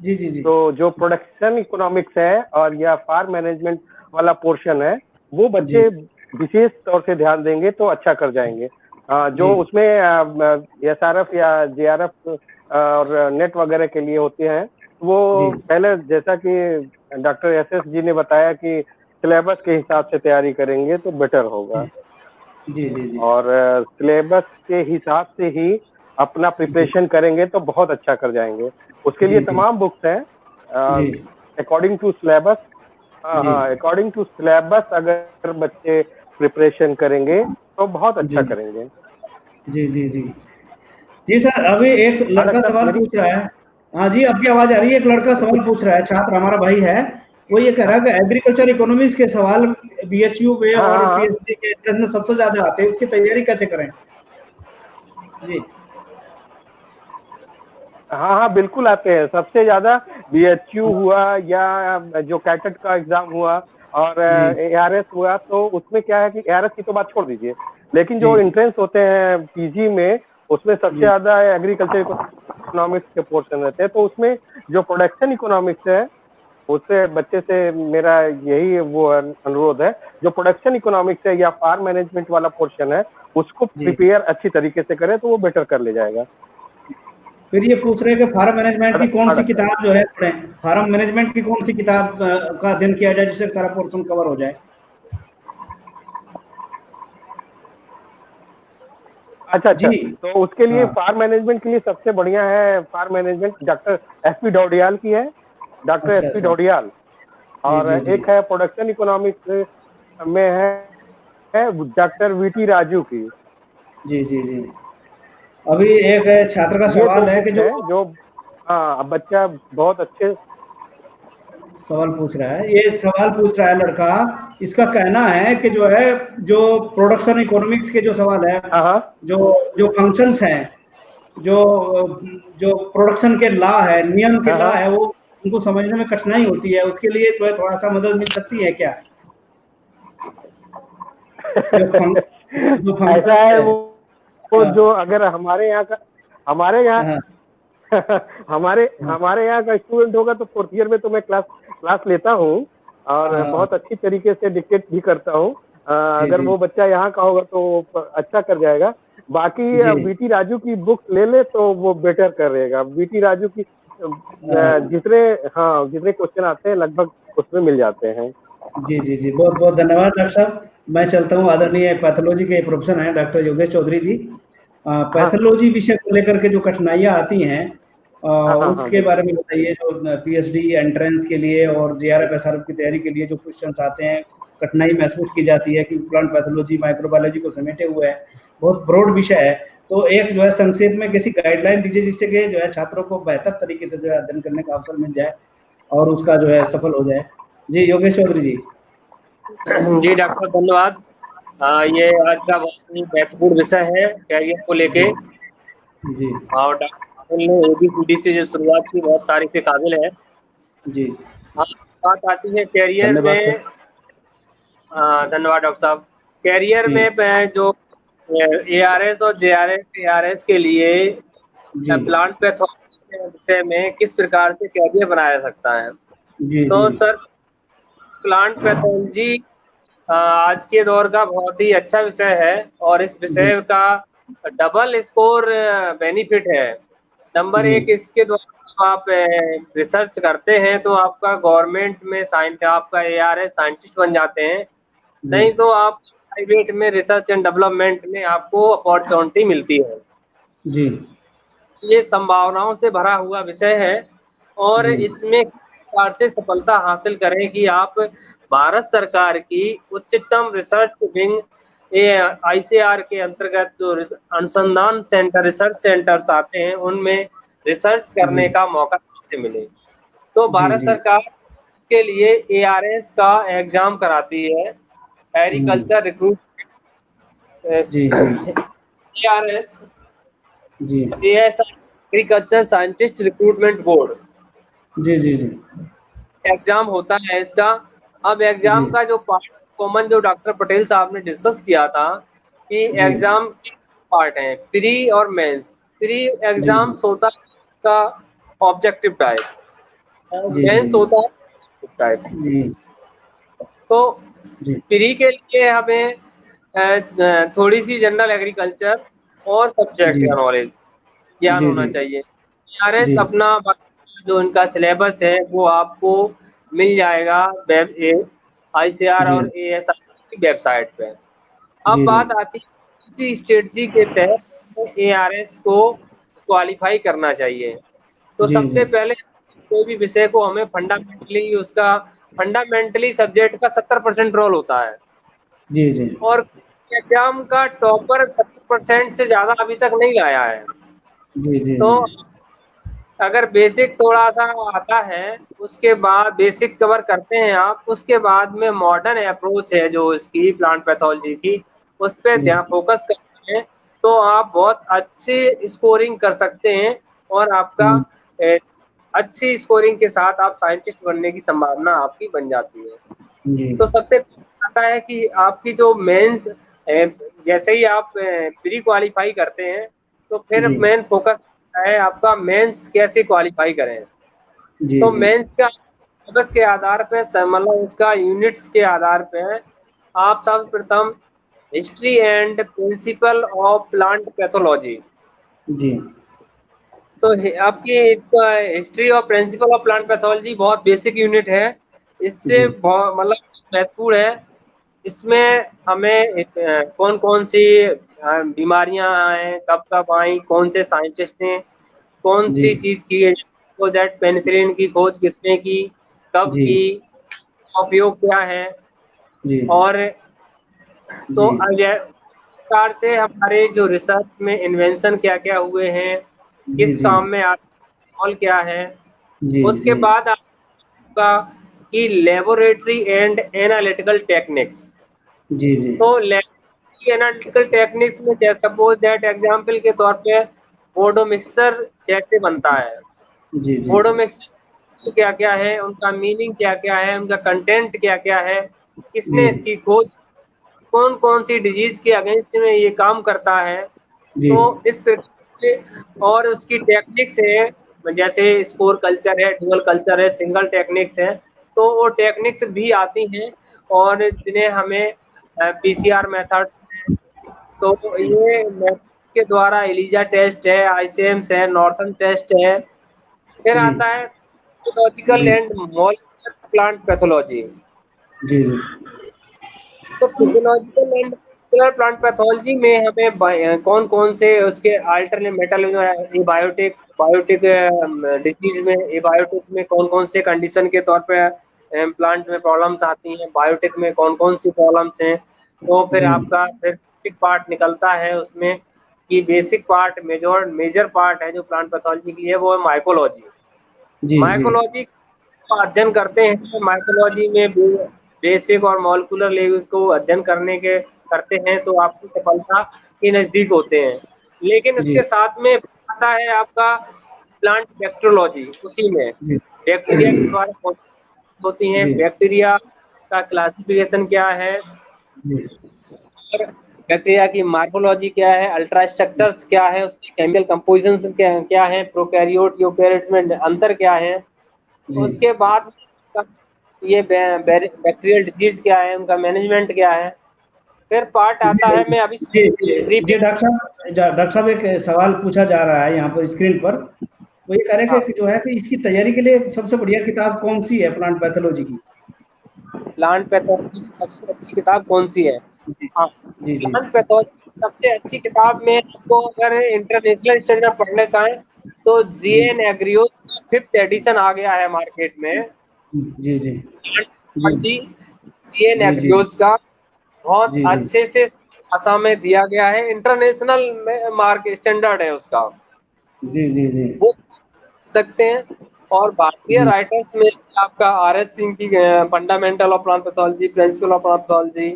जी जी जी। तो जो प्रोडक्शन इकोनॉमिक्स है और या फार्म मैनेजमेंट वाला पोर्शन है वो बच्चे विशेष तौर से ध्यान देंगे तो अच्छा कर जाएंगे। जो उसमें SRF या JRF और नेट वगैरह के लिए होते हैं वो पहले जैसा कि डॉक्टर SS जी ने बताया कि सिलेबस के हिसाब से तैयारी करेंगे तो बेटर होगा। जी जी जी। और सिलेबस के हिसाब से ही अपना प्रिपरेशन करेंगे तो बहुत अच्छा कर जाएंगे। उसके लिए तमाम बुक्स हैं according to syllabus. According to syllabus अगर बच्चे प्रिपरेशन करेंगे तो बहुत अच्छा करेंगे। जी जी जी जी सर। अभी एक लड़का सवाल पूछ रहा है। हाँ जी आपकी आवाज आ रही है। एक लड़का सवाल पूछ रहा है, छात्र हमारा भाई है, वो ये कह रहा है कि एग्रीकल्चर इकोनॉमिक्स के सवाल BHU में और PhD के एंट्रेंस में सबसे ज्यादा आते हैं, उसकी तैयारी कैसे करें? जी हाँ बिल्कुल आते हैं। सबसे ज्यादा BHU हुआ या जो कैटेट का एग्जाम हुआ और ARS हुआ, तो उसमें क्या है कि ARS की तो बात छोड़ दीजिए, लेकिन जो एंट्रेंस होते हैं PG में उसमें सबसे ज्यादा एग्रीकल्चर इकोनॉमिक्स के पोर्शन रहते हैं। तो उसमें जो प्रोडक्शन इकोनॉमिक्स है उससे बच्चे से मेरा यही वो अनुरोध है, जो प्रोडक्शन इकोनॉमिक्स है या फार्म मैनेजमेंट वाला पोर्शन है उसको प्रिपेयर अच्छी तरीके से करे तो वो बेटर कर ले जाएगा। फिर ये पूछ रहे हैं कि फार्म मैनेजमेंट की कौन सी किताब जो है पढ़ें, फार्म मैनेजमेंट की कौन सी किताब का अध्ययन किया जाए जिससे सारा पोर्शन कवर हो जाए? अच्छा तो उसके लिए फार्म मैनेजमेंट के लिए सबसे बढ़िया है फार्म मैनेजमेंट डॉक्टर SP डोडियाल की है, डॉक्टर SP डोडियाल। और एक है प्रोडक्शन इकोनॉमिक्स में है डॉक्टर VT राजू की। जी जी जी। अभी एक छात्र का सवाल है कि जो बच्चा बहुत अच्छे सवाल पूछ रहा है। ये सवाल पूछ रहा है लड़का, इसका कहना है कि जो है जो प्रोडक्शन इकोनॉमिक्स के जो सवाल है, जो फंक्शंस हैं, जो प्रोडक्शन के लॉ है, नियम के लॉ है, वो उनको समझने में कठिनाई होती है। उसके लिए जो है थोड़ा सा मदद मिल सकती है क्या? ऐसा है वो जो अगर हमारे यहाँ का स्टूडेंट होगा तो 4th ईयर में तो मैं क्लास लेता हूँ और बहुत अच्छी तरीके से डिक्टेट भी करता हूँ। अगर वो बच्चा यहाँ का होगा तो अच्छा कर जाएगा। बाकी VT राजू की बुक ले ले तो वो बेटर करेगा। VT राजू की जितने क्वेश्चन आते हैं लगभग उसमें मिल जाते हैं। जी जी जी बहुत बहुत धन्यवाद डॉक्टर साहब। मैं चलता हूँ। आदरणीय पैथोलॉजी के प्रोफेसर हैं डॉक्टर योगेश चौधरी जी। पैथोलॉजी विषय को लेकर के जो कठिनाइयाँ आती हैं उसके बारे में बताइए। जो PhD एंट्रेंस के लिए और JRF SRF की तैयारी के लिए जो क्वेश्चंस आते हैं, कठिनाई महसूस की जाती है, क्योंकि प्लांट पैथोलॉजी माइक्रोबायोलॉजी को समेटे हुए है, बहुत ब्रॉड विषय है। तो एक जो है संक्षेप में किसी गाइडलाइन दीजिए जिससे कि जो है छात्रों को बेहतर तरीके से जो है अध्ययन करने का अवसर मिल जाए और उसका जो है सफल हो जाए। जी योगेश चौधरी जी। जी डॉक्टर धन्यवाद। ये आज का बहुत ही महत्वपूर्ण विषय है कैरियर को लेके। जी और डॉक्टर ने ABCD से जो शुरुआत की बहुत तारीफ के काबिल है। जी। हाँ, बात आती है कैरियर में। धन्यवाद डॉक्टर साहब। कैरियर में जो ARS और JRS के लिए प्लांट पैथोलॉजी के विषय में किस प्रकार से कैरियर बनाया जा सकता है। तो सर प्लांट पैथोलॉजी आज के दौर का बहुत ही अच्छा विषय है और इस विषय का डबल स्कोर बेनिफिट है। नंबर एक, इसके द्वारा आप रिसर्च करते हैं तो आपका गवर्नमेंट में आपका ARS साइंटिस्ट बन जाते हैं, नहीं तो आप प्राइवेट में रिसर्च एंड डेवलपमेंट में आपको अपॉर्चुनिटी मिलती है। जी ये संभावनाओं से भरा हुआ विषय है और इसमें प्रकार से सफलता हासिल करें कि आप भारत सरकार की उच्चतम रिसर्च विंग ICAR के अंतर्गत जो अनुसंधान सेंटर रिसर्च सेंटर्स आते हैं उनमें रिसर्च करने का मौका कैसे मिले। तो भारत सरकार उसके लिए ARS का एग्जाम कराती है, agriculture recruitment ARS agriculture scientist recruitment board. जी जी जी एग्जाम होता है इसका। अब एग्जाम का जो पार्ट कॉमन जो डॉक्टर पटेल साहब ने डिस्कस किया था कि एग्जाम के पार्ट हैं प्री और मेंस। प्री एग्जाम्स होता है का ऑब्जेक्टिव टाइप और मेंस होता है टाइप। तो प्री के लिए हमें थोड़ी सी जनरल एग्रीकल्चर और सब्जेक्ट का नॉलेज ज्ञान होना चाहिए। ARS अपना जो इनका सिलेबस है वो आपको मिल जाएगा ICAR और ASI की वेबसाइट पे। अब बात आती है इसी स्ट्रेटजी के तहत ARS को क्वालिफाई करना चाहिए। तो सबसे पहले कोई भी विषय को हमें फंडामेंटली सब्जेक्ट का 70% रोल होता है। जी जी। और एग्जाम का टॉपर 70% से ज्यादा अभी तक नहीं लाया है। जी जी। तो अगर बेसिक थोड़ा सा आता है उसके बाद बेसिक कवर करते हैं आप, उसके बाद में मॉडर्न अप्रोच है जो इसकी प्लांट पैथोलॉजी की, उस पर ध्यान फोकस करते हैं तो आप बहुत अच्छी स्कोरिंग कर सकते हैं और आपका अच्छी स्कोरिंग के साथ आप साइंटिस्ट बनने की संभावना आपकी बन जाती है। तो सबसे आता है कि आपकी जो मेंस जैसे ही आप प्री क्वालिफाई करते हैं तो फिर मेन फोकस है आपका मेंस कैसे क्वालिफाई करें। तो मेंस का सिलेबस के आधार पे मतलब उसका यूनिट्स के आधार पे आप सर्वप्रथम history and principle of plant pathology. जी। तो आपकी हिस्ट्री और प्रिंसिपल ऑफ प्लांट पैथोलॉजी बहुत बेसिक यूनिट है, इससे मतलब महत्वपूर्ण है। इसमें हमें कौन कौन सी बीमारियां आए, कब कब आई, कौन से साइंटिस्ट ने कौन सी चीज की है, दैट पेनिसिलिन की खोज किसने की, कब की, उपयोग क्या है, और तो प्रकार से हमारे जो रिसर्च में इन्वेंशन क्या क्या हुए हैं, किस काम में और क्या है। उसके बाद आपका कि लेबोरेटरी एंड एनालिटिकल टेक्निक्स। जी जी। तो लेबोरेटरी एनालिटिकल टेक्निक्स में जैसे सपोज दैट एग्जांपल के तौर पे बोर्डो मिक्सचर कैसे बनता है, जी जी। बोर्डो मिक्सचर क्या क्या है, उनका मीनिंग क्या क्या है, उनका कंटेंट क्या क्या है, किसने इसकी खोज, कौन कौन सी डिजीज के अगेंस्ट में ये काम करता है। तो इस प्रकार से और उसकी टेक्निक्स है, जैसे स्कोर कल्चर है, ड्यूअल कल्चर है, सिंगल टेक्निक्स है, तो वो टेक्निक्स भी आती हैं और जिन्हें हमें PCR मेथड, तो ये मेथड्स के द्वारा एलिजा टेस्ट है, ICMS है, नॉर्थन टेस्ट है। फिर आता है physiological and molecular plant pathology. जी जी। तो physiological and molecular plant pathology में हमें कौन कौन से उसके अल्टरनेट मेटल बायोटिक डिजीज में एबायोटिक में कौन कौन से कंडीशन के तौर पे प्लांट में प्रॉब्लम्स आती हैं, बायोटेक में कौन कौन सी प्रॉब्लम्स हैं, तो फिर आपका फिर बेसिक पार्ट निकलता है उसमें कि बेसिक पार्ट मेजर पार्ट है जो प्लांट पैथोलॉजी की है वो है माइकोलॉजी। माइकोलॉजी का अध्ययन करते हैं, माइकोलॉजी में बेसिक और मॉलिक्यूलर लेवल को अध्ययन करते हैं तो आपकी सफलता के नजदीक होते हैं। लेकिन उसके साथ में आता है आपका प्लांट बैक्टीरियोलॉजी, उसी में बैक्टीरिया के द्वारा होती हैं, बैक्टीरिया का क्लासिफिकेशन क्या है, बैक्टीरिया की मार्फोलॉजी क्या है, अल्ट्रा स्ट्रक्चर्स क्या है, उसके केमिकल कंपोजिशन क्या है, प्रोकैरियोट यूकैरियोट्स में अंतर क्या है, उसके बाद ये बैक्टीरियल डिजीज क्या है, उनका मैनेजमेंट क्या है, फिर पार्ट आता है। मैं अभी डॉक्टर साहब एक सवाल पूछा जा रहा है यहाँ पर स्क्रीन पर, वो ये कह रहे हैं कि जो है कि इसकी तैयारी के लिए सबसे बढ़िया किताब कौन सी है प्लांट पैथोलॉजी की? प्लांट पैथोलॉजी की सबसे अच्छी किताब कौन सी है? हाँ, प्लांट पैथोलॉजी सबसे अच्छी किताब में आपको अगर इंटरनेशनल स्टैंडर्ड पढ़ने चाहें तो जीएन एग्रीओज का 5th एडिशन आ गया है मार्केट में। जीएन एग्रीओज का बहुत अच्छे से भाषा में दिया गया है, इंटरनेशनल मार्क स्टैंडर्ड है उसका, वो सकते हैं। और भारतीय राइटर्स में आपका आर.एस. सिंह की fundamental of plant pathology, principal of plant pathology,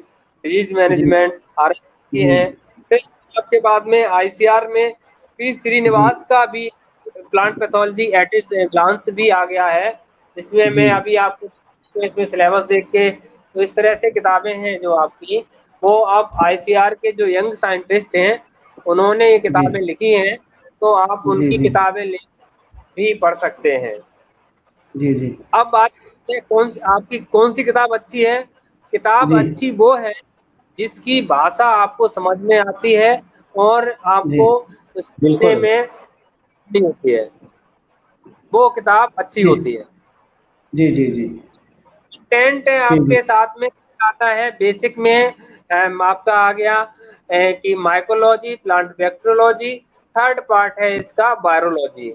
disease management RS. की है। फिर आपके बाद में आईसीआर में पी श्रीनिवास का भी plant pathology at a glance भी आ गया है, जिसमें मैं अभी आपको इसमें सिलेबस देख के तो इस तरह से किताबें हैं जो आपकी वो आप आईसीआर के जो यंग साइंटिस्ट हैं उन्होंने ये किताबें लिखी हैं, तो आप उनकी किताबें भी पढ़ सकते हैं। अब बात आपकी कौन सी किताब अच्छी है? किताब अच्छी वो है जिसकी भाषा आपको समझ में आती है और आपको सुनने में नहीं होती है, वो किताब अच्छी होती है। टेंट आपके साथ में आता है। बेसिक में आपका आ गया कि mycology, plant bacteriology, third part है इसका वायरोलॉजी।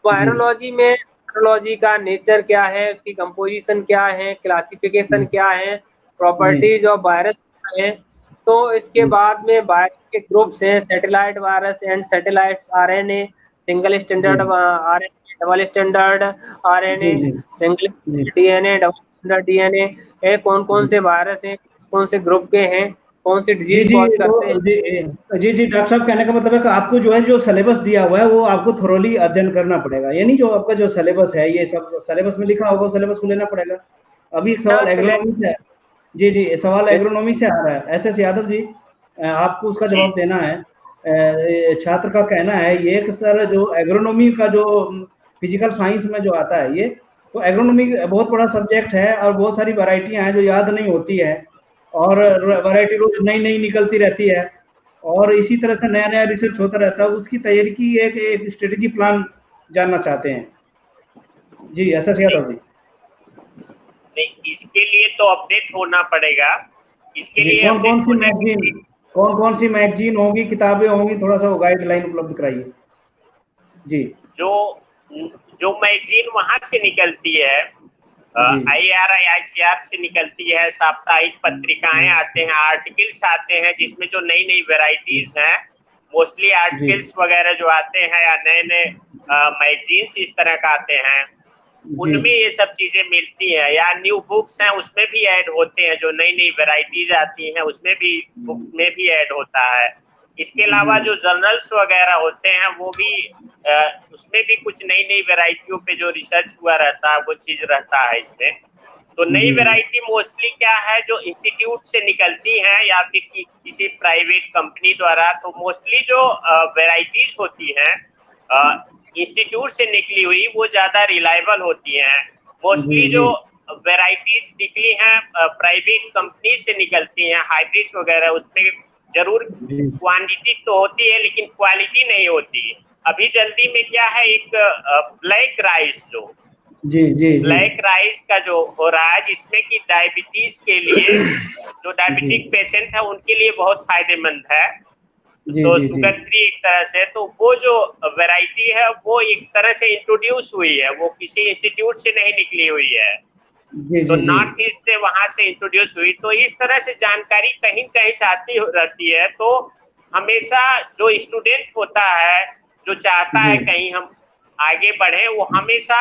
वायरोलॉजी में वायरोलॉजी का नेचर क्या है, उसकी कंपोजिशन क्या है, क्लासिफिकेशन क्या है, प्रॉपर्टीज ऑफ वायरस क्या है। तो इसके बाद में वायरस के ग्रुप्स हैं, satellite virus and satellite RNA, single standard RNA, double standard RNA, single DNA, double standard DNA, कौन कौन से वायरस हैं, कौन से ग्रुप के हैं, कौन सी डिजीज कॉज करते हैं। जी डॉक्टर साहब, कहने का मतलब है कि आपको जो है जो सिलेबस दिया हुआ है वो आपको थोरोली अध्ययन करना पड़ेगा, यानी जो आपका जो सिलेबस है ये सब सिलेबस में लिखा होगा, सिलेबस को लेना पड़ेगा। अभी एक सवाल एग्रोनॉमी से है। जी सवाल एग्रोनॉमी से आ रहा है, एसएस यादव जी, आपको उसका जवाब देना है। छात्र का कहना है ये कि सर जो एग्रोनॉमी का जो फिजिकल साइंस में जो आता है ये तो एग्रोनॉमी बहुत बड़ा सब्जेक्ट है और बहुत सारी वैरायटियां हैं जो याद नहीं होती है और वैरायटी रोज नई नई निकलती रहती है और इसी तरह से नया नया रिसर्च होता रहता है। उसकी तैयारी की एक स्ट्रेटेजी प्लान जानना चाहते हैं। जी एसएस यादव जी। नहीं, इसके लिए तो अपडेट होना पड़ेगा। इसके लिए कौन कौन सी मैगजीन होगी, किताबें होंगी, थोड़ा सा वो गाइडलाइन उपलब्ध कराइए। जी जो मैगजीन वहां से निकलती है, ICAR से निकलती है, साप्ताहिक पत्रिकाएं आते हैं, आर्टिकल्स आते हैं जिसमें जो नई नई वेराइटीज हैं, मोस्टली आर्टिकल्स वगैरह जो आते हैं या नए नए मैगजीन्स इस तरह का आते हैं, उनमें ये सब चीजें मिलती हैं। या न्यू बुक्स हैं उसमें भी ऐड होते हैं, जो नई नई वेराइटीज आती हैं उसमें भी बुक में भी ऐड होता है। इसके अलावा जो जर्नल्स वगैरह होते हैं वो भी उसमें भी कुछ नई नई वेराइटियों पे जो रिसर्च हुआ रहता है वो चीज रहता है इसमें। तो नई वेराइटी मोस्टली क्या है जो इंस्टीट्यूट से निकलती हैं या फिर किसी प्राइवेट कंपनी द्वारा, तो मोस्टली जो वेराइटीज होती हैं इंस्टीट्यूट से निकली हुई वो ज्यादा रिलायबल होती हैं। मोस्टली जो वेराइटीज निकली हैं प्राइवेट कंपनी से निकलती हैं, हाइब्रिड्स वगैरह, उसमें जरूर क्वांटिटी तो होती है लेकिन क्वालिटी नहीं होती। अभी जल्दी में क्या है, एक ब्लैक राइस जो ब्लैक राइस का जो हो रहा है जिसमें कि डायबिटीज के लिए जो डायबिटिक पेशेंट है उनके लिए बहुत फायदेमंद है, तो शुगर फ्री एक तरह से। तो वो जो वैरायटी है वो एक तरह से इंट्रोड्यूस हुई है, वो किसी इंस्टीट्यूट से नहीं निकली हुई है, जी तो जी नॉर्थ ईस्ट से वहां से इंट्रोड्यूस हुई। तो इस तरह से जानकारी कहीं कहीं से आती रहती है। तो हमेशा जो स्टूडेंट होता है, जो चाहता है जी कहीं हम आगे बढ़े, वो हमेशा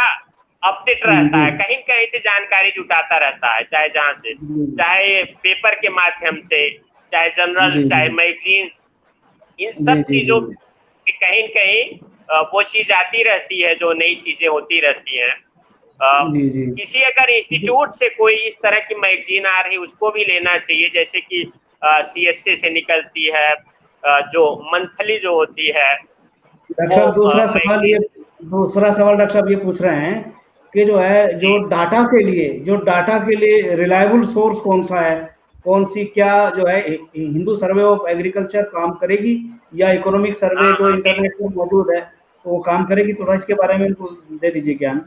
अपडेट रहता जी है, कहीं कहीं से जानकारी जुटाता रहता है, चाहे जहां से, चाहे पेपर के माध्यम से, चाहे जनरल, जी चाहे जी मैगजीन्स, इन जी सब जी चीजों में कहीं कहीं वो चीज आती रहती है, जो नई चीजें होती रहती हैं। जी जी किसी अगर इंस्टीट्यूट से कोई इस तरह की मैगजीन आ रही, उसको भी लेना चाहिए। जैसे कि CSA से निकलती है, जो मंथली जो होती है डॉक्टर वो साहब मैगजीन। दूसरा सवाल डॉक्टर साहब ये पूछ रहे हैं कि जो है जी जो डाटा के लिए रिलायबल सोर्स कौन सा है, कौन सी क्या जो है हिंदू सर्वे ऑफ एग्रीकल्चर काम करेगी या इकोनॉमिक सर्वे हाँ जो हाँ, इंटरनेट पर मौजूद है तो वो काम करेगी? थोड़ा इसके बारे में इनको दे दीजिए ज्ञान।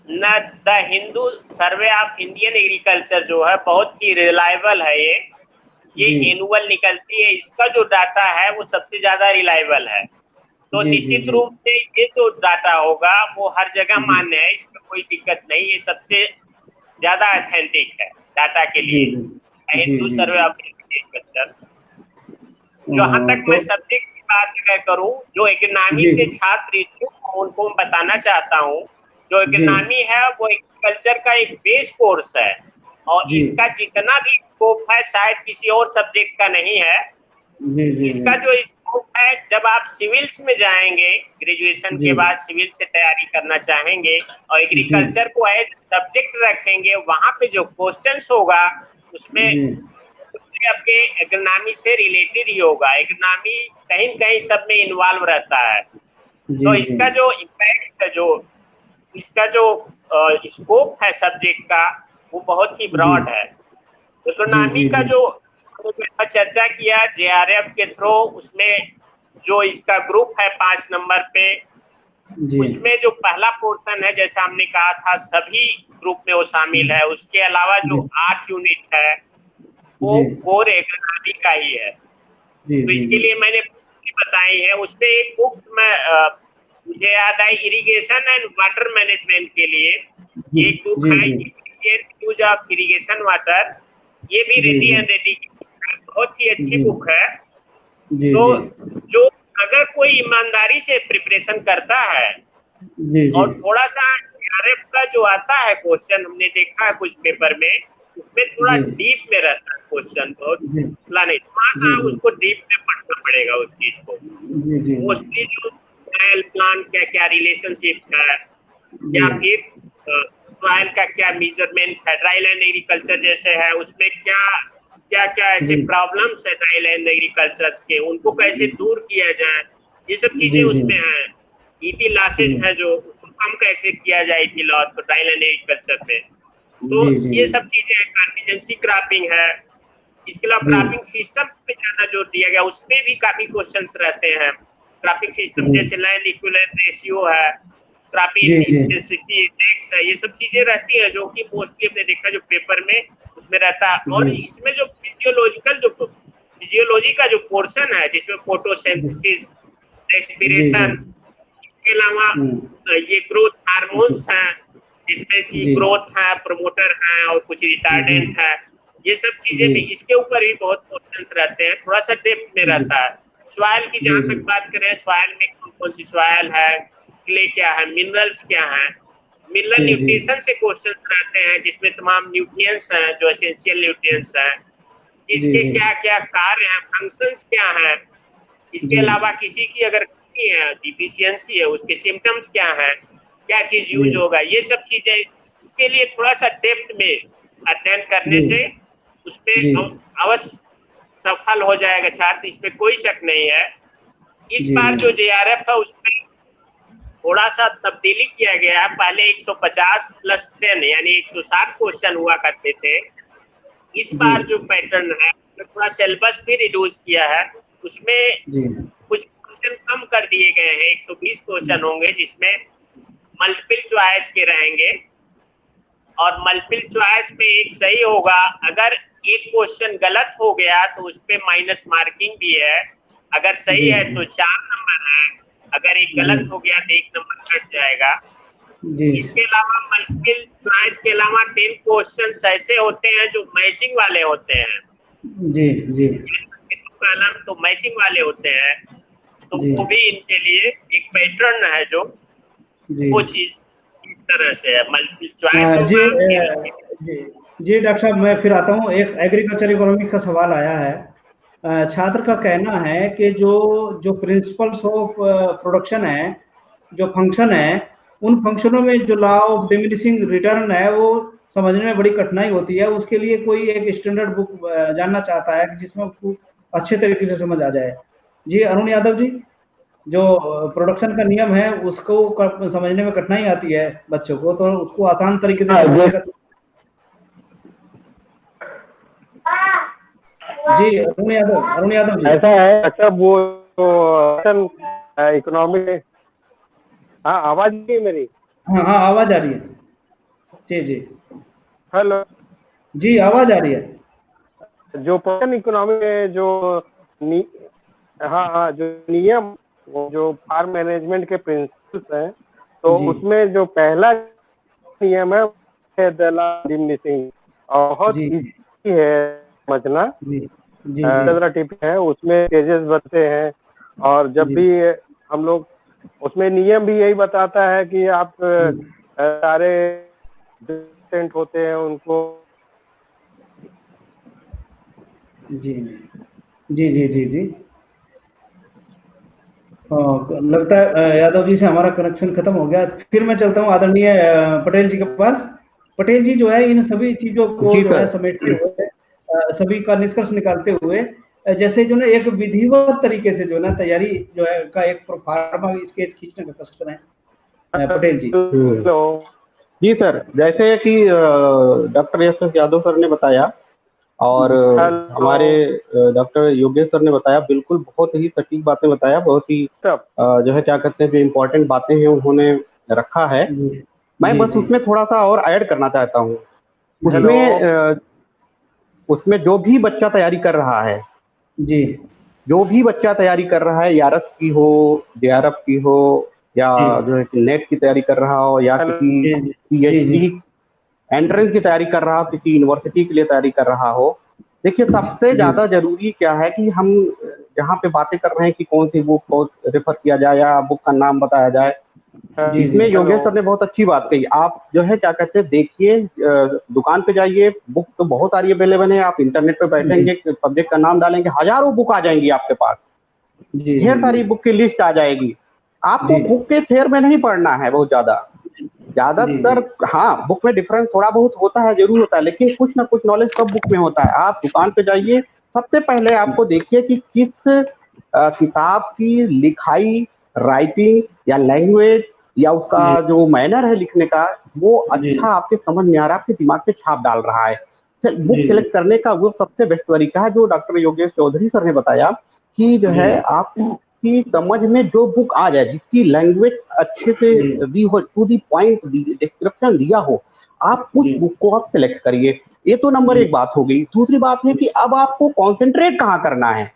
न the Hindu survey of Indian agriculture जो है बहुत ही रिलायबल है। ये जी एनुअल निकलती है, इसका जो डाटा है वो सबसे ज्यादा रिलायबल है। तो जी जी निश्चित जी रूप से ये जो डाटा होगा वो हर जगह जी मान्य है, इसमें कोई दिक्कत नहीं। ये सबसे ज्यादा ऑथेंटिक है डाटा के जी लिए, जी जी हिंदू जी सर्वे जी ऑफ एग्रीकल्चर। जहां तक मैं तो सब्जेक्ट की बात अगर करूं, जो इकोनॉमी जी से छात्र इच्छुक हैं, उनको मैं बताना चाहता हूं, जो जी इकोनॉमी है वो एग्रीकल्चर का एक बेस कोर्स है, और जी इसका जितना भी स्कोप है शायद किसी और सब्जेक्ट का नहीं है। जी जी इसका जो स्कोप है, जब आप सिविल्स में जाएंगे, ग्रेजुएशन के जी बाद सिविल से तैयारी करना चाहेंगे और जी एग्रीकल्चर को एज सब्जेक्ट रखेंगे, वहां पे जो क्वेश्चंस होगा उसमें जी आपके इकोनॉमी से रिलेटेड ही होगा। इकोनॉमी कहीं कहीं सब में इन्वॉल्व रहता है। जी तो जी इसका जो इम्पैक्ट है, जो इसका जो स्कोप है सब्जेक्ट का, वो बहुत ही जी ब्रॉड है। जी इकोनॉमी जी का जी जो चर्चा किया JRF के थ्रू, उसमें जो इसका ग्रुप है 5 नंबर पे, जी उसमें जो पहला पोर्शन है, जैसा हमने कहा था, सभी ग्रुप में वो शामिल है। उसके अलावा जो जी 8 यूनिट है वो जी कोर इकोनॉमी का ही है। जी तो जी इसके जी लिए मैंने बताई है। उसपे एक बुक में मुझे याद आई, इरिगेशन एंड वाटर मैनेजमेंट के लिए जी एक बुक जी है, जी efficient use of irrigation water. ये भी जी रेड्डी जी एंड रेड्डी की है, बहुत ही अच्छी जी बुक है। जी तो जी जो अगर कोई ईमानदारी से प्रिपरेशन करता है जी जी और थोड़ा सा JRF का जो आता है क्वेश्चन, हमने देखा है कुछ पेपर में, उसमें थोड़ा जी डीप में रहता है क्वेश्चन, बहुत जी खुला नहीं, थोड़ा सा जी उसको डीप में पढ़ना पड़ेगा उस चीज को। जी जी मोस्टली जो सॉइल प्लांट का क्या रिलेशनशिप है, जी या फिर सॉइल का क्या मेजरमेंट है, ड्राई लैंड एग्रीकल्चर जैसे है, उसमें क्या क्या क्या ऐसे जी प्रॉब्लम्स है ड्राई लैंड एग्रीकल्चर के, उनको कैसे दूर किया जाए, ये सब चीजें जी जी उसमें है। ईटी लॉसेस है, जो उसको कम कैसे किया जाए, ईटी लॉस को ड्राई लैंड एग्रीकल्चर में। तो जी जी ये सब चीजें हैं। कंटीजेंसी क्रॉपिंग है, इसके अलावा जी क्रॉपिंग सिस्टम पे ज्यादा जोर दिया गया, उसमें भी काफी क्वेश्चंस रहते हैं। क्रॉपिंग सिस्टम जी जैसे लैंड इक्विवेलेंट रेशियो है, क्रॉपिंग जी जी इंटेंसिटी इंडेक्स है, ये सब चीजें रहती है, जो कि मोस्टली हमने देखा जो पेपर में उसमें रहता है। और जी इसमें जो फिजियोलॉजी का जो पोर्शन है, जिसमें फोटोसिंथेसिस, जी जी रेस्पिरेशन, इसके अलावा ये ग्रोथ हार्मोन्स हैं, जिसमें कि जी ग्रोथ है, प्रमोटर है और कुछ जी रिटार्डेंट है। ये सब चीजें जी भी, इसके ऊपर भी बहुत क्वेश्चंस रहते हैं, थोड़ा सा डेप्थ में जी रहता है। सॉइल की जी जहां जी तक बात करें, सॉइल में कौन कौन सी सॉइल है, क्ले क्या है, मिनरल्स क्या है, मिनरल जी जी न्यूट्रिशन से क्वेश्चन रहते हैं, जिसमें तमाम न्यूट्रिएंट्स हैं जो एसेंशियल न्यूट्रिएंट्स हैं, जी इसके जी क्या क्या कार्य हैं, फंक्शंस क्या हैं। इसके जी अलावा किसी की अगर कमी है, डिफिशियंसी है, उसके सिम्टम्स क्या हैं, क्या चीज जी यूज होगा, ये सब चीजें। इसके लिए थोड़ा सा डेप्थ में अध्ययन करने जी से उसमें जी अवश्य सफल हो जाएगा छात्र, इसमें कोई शक नहीं है। इस जी बार जो JRF है उसमें थोड़ा सा तब्दीली किया गया है। पहले 150 प्लस 10 यानी 160 क्वेश्चन हुआ करते थे। इस जी बार जो पैटर्न है, थोड़ा सिलेबस भी रिड्यूस किया है, उसमें जी कुछ क्वेश्चन कम कर दिए गए हैं। 120 क्वेश्चन होंगे, जिसमें मल्टीपल चॉइस के रहेंगे, और मल्टीपल चॉइस में एक सही होगा। अगर एक क्वेश्चन गलत हो गया तो उस पर माइनस मार्किंग भी है, अगर सही जी है तो 4 नंबर है, अगर एक जी गलत हो गया तो 1 नंबर कट जाएगा। जी इसके अलावा मल्टीपल चॉइस के अलावा 10 क्वेश्चंस ऐसे होते हैं जो मैचिंग वाले होते हैं। जी जी कॉलम तो मैचिंग वाले होते हैं, तो जी वो भी इनके लिए एक पैटर्न है जो जी वो चीज इस तरह से है, मल्टीपल चॉइस जी होगा जी जी डॉक्टर साहब, मैं फिर आता हूँ। एक एग्रीकल्चर इकोनॉमिक्स का सवाल आया है। छात्र का कहना है कि जो जो प्रिंसिपल्स ऑफ प्रोडक्शन है, जो फंक्शन है, उन फंक्शनों में जो लॉ ऑफ डिमिनिशिंग रिटर्न है वो समझने में बड़ी कठिनाई होती है। उसके लिए कोई एक स्टैंडर्ड बुक जानना चाहता है कि जिसमें उसको अच्छे तरीके से समझ आ जाए। जी अरुण यादव जी, जो प्रोडक्शन का नियम है उसको समझने में कठिनाई आती है बच्चों को, तो उसको आसान तरीके से समझने का। जी अरुण यादव जी। ऐसा है। अच्छा, वो इकोनॉमिक, हाँ आवाज नहीं है मेरी? हाँ हाँ आवाज आ रही है। जी जी हेलो जी आवाज आ रही है। जो पर्सन इकोनॉमी में जो हाँ जो नियम, वो जो फार्म मैनेजमेंट के प्रिंसिपल्स हैं, तो जी उसमें जो पहला नियम है डिमिनिशिंग, बहुत जी इजी है समझना। जी जी जी टिप है, उसमें स्टेजेस बनते हैं, और जब जी भी हम लोग, उसमें नियम भी यही बताता है कि आप सारे डिस्टेंट होते हैं उनको। जी जी जी जी जी हाँ, लगता है यादव जी से हमारा कनेक्शन खत्म हो गया। फिर मैं चलता हूँ आदरणीय पटेल जी के पास। पटेल जी जो है इन सभी चीजों को जी जो है सर। समेटते हुए, सभी का निष्कर्ष निकालते हुए, जैसे जो ना एक विधिवत तरीके से जो ना तैयारी जो है का एक प्रोफार्मा स्केच खींचने का कष्ट है पटेल जी। हेलो जी सर, जैसे कि doctor S S Yadav sir ने बताया और हेलो हमारे डॉक्टर योगेश सर ने बताया, बिल्कुल बहुत ही सटीक बातें बताया, बहुत ही जो है क्या कहते हैं, जो इम्पोर्टेंट बातें हैं उन्होंने रखा है। जी मैं जी बस जी उसमें थोड़ा सा और ऐड करना चाहता हूँ। हेलो उसमें उसमें जो भी बच्चा तैयारी कर रहा है, जी जो भी बच्चा तैयारी कर रहा है, यारफ की हो, जेआरएफ की हो, या जी जो है कि नेट की तैयारी कर रहा हो, या हेलो किसी जी जी जी जी पीएचडी एंट्रेंस की तैयारी कर रहा हो, किसी यूनिवर्सिटी के लिए तैयारी कर रहा हो। देखिए, सबसे जी ज्यादा जरूरी क्या है कि हम जहाँ पे बातें कर रहे हैं कि कौन सी बुक को रेफर किया जाए या बुक का नाम बताया जाए, जी जी इसमें हेलो योगेश सर ने बहुत अच्छी बात कही। आप जो है क्या कहते हैं, देखिए, दुकान पे जाइए, बुक तो बहुत सारी अवेलेबल है। आप इंटरनेट पे जी बैठेंगे, सब्जेक्ट का नाम डालेंगे, हजारों बुक आ जाएंगी आपके पास, जी ढेर जी सारी बुक की लिस्ट आ जाएगी। आपको जी बुक के फेयर में नहीं पढ़ना है बहुत ज्यादा। जी जी ज्यादातर हाँ, बुक में डिफरेंस थोड़ा बहुत होता है, जरूर होता है, लेकिन कुछ ना कुछ नॉलेज सब बुक में होता है। आप दुकान पे जाइए, सबसे पहले आपको देखिए कि किस किताब की लिखाई, राइटिंग या लैंग्वेज या उसका जी जो मैनर है लिखने का, वो जी अच्छा आपके समझ में आ रहा है, आपके दिमाग पे छाप डाल रहा है। बुक जी सेलेक्ट करने का वो सबसे बेस्ट तरीका है जो डॉक्टर योगेश चौधरी सर ने बताया, कि जो जी है आपकी समझ में जो बुक आ जाए, जिसकी लैंग्वेज अच्छे से जी दी हो, टू दी पॉइंट डिस्क्रिप्शन दिया हो, आप उस जी बुक को आप सिलेक्ट करिए। ये तो नंबर एक बात हो गई। दूसरी बात है कि अब आपको कॉन्सेंट्रेट कहाँ करना है,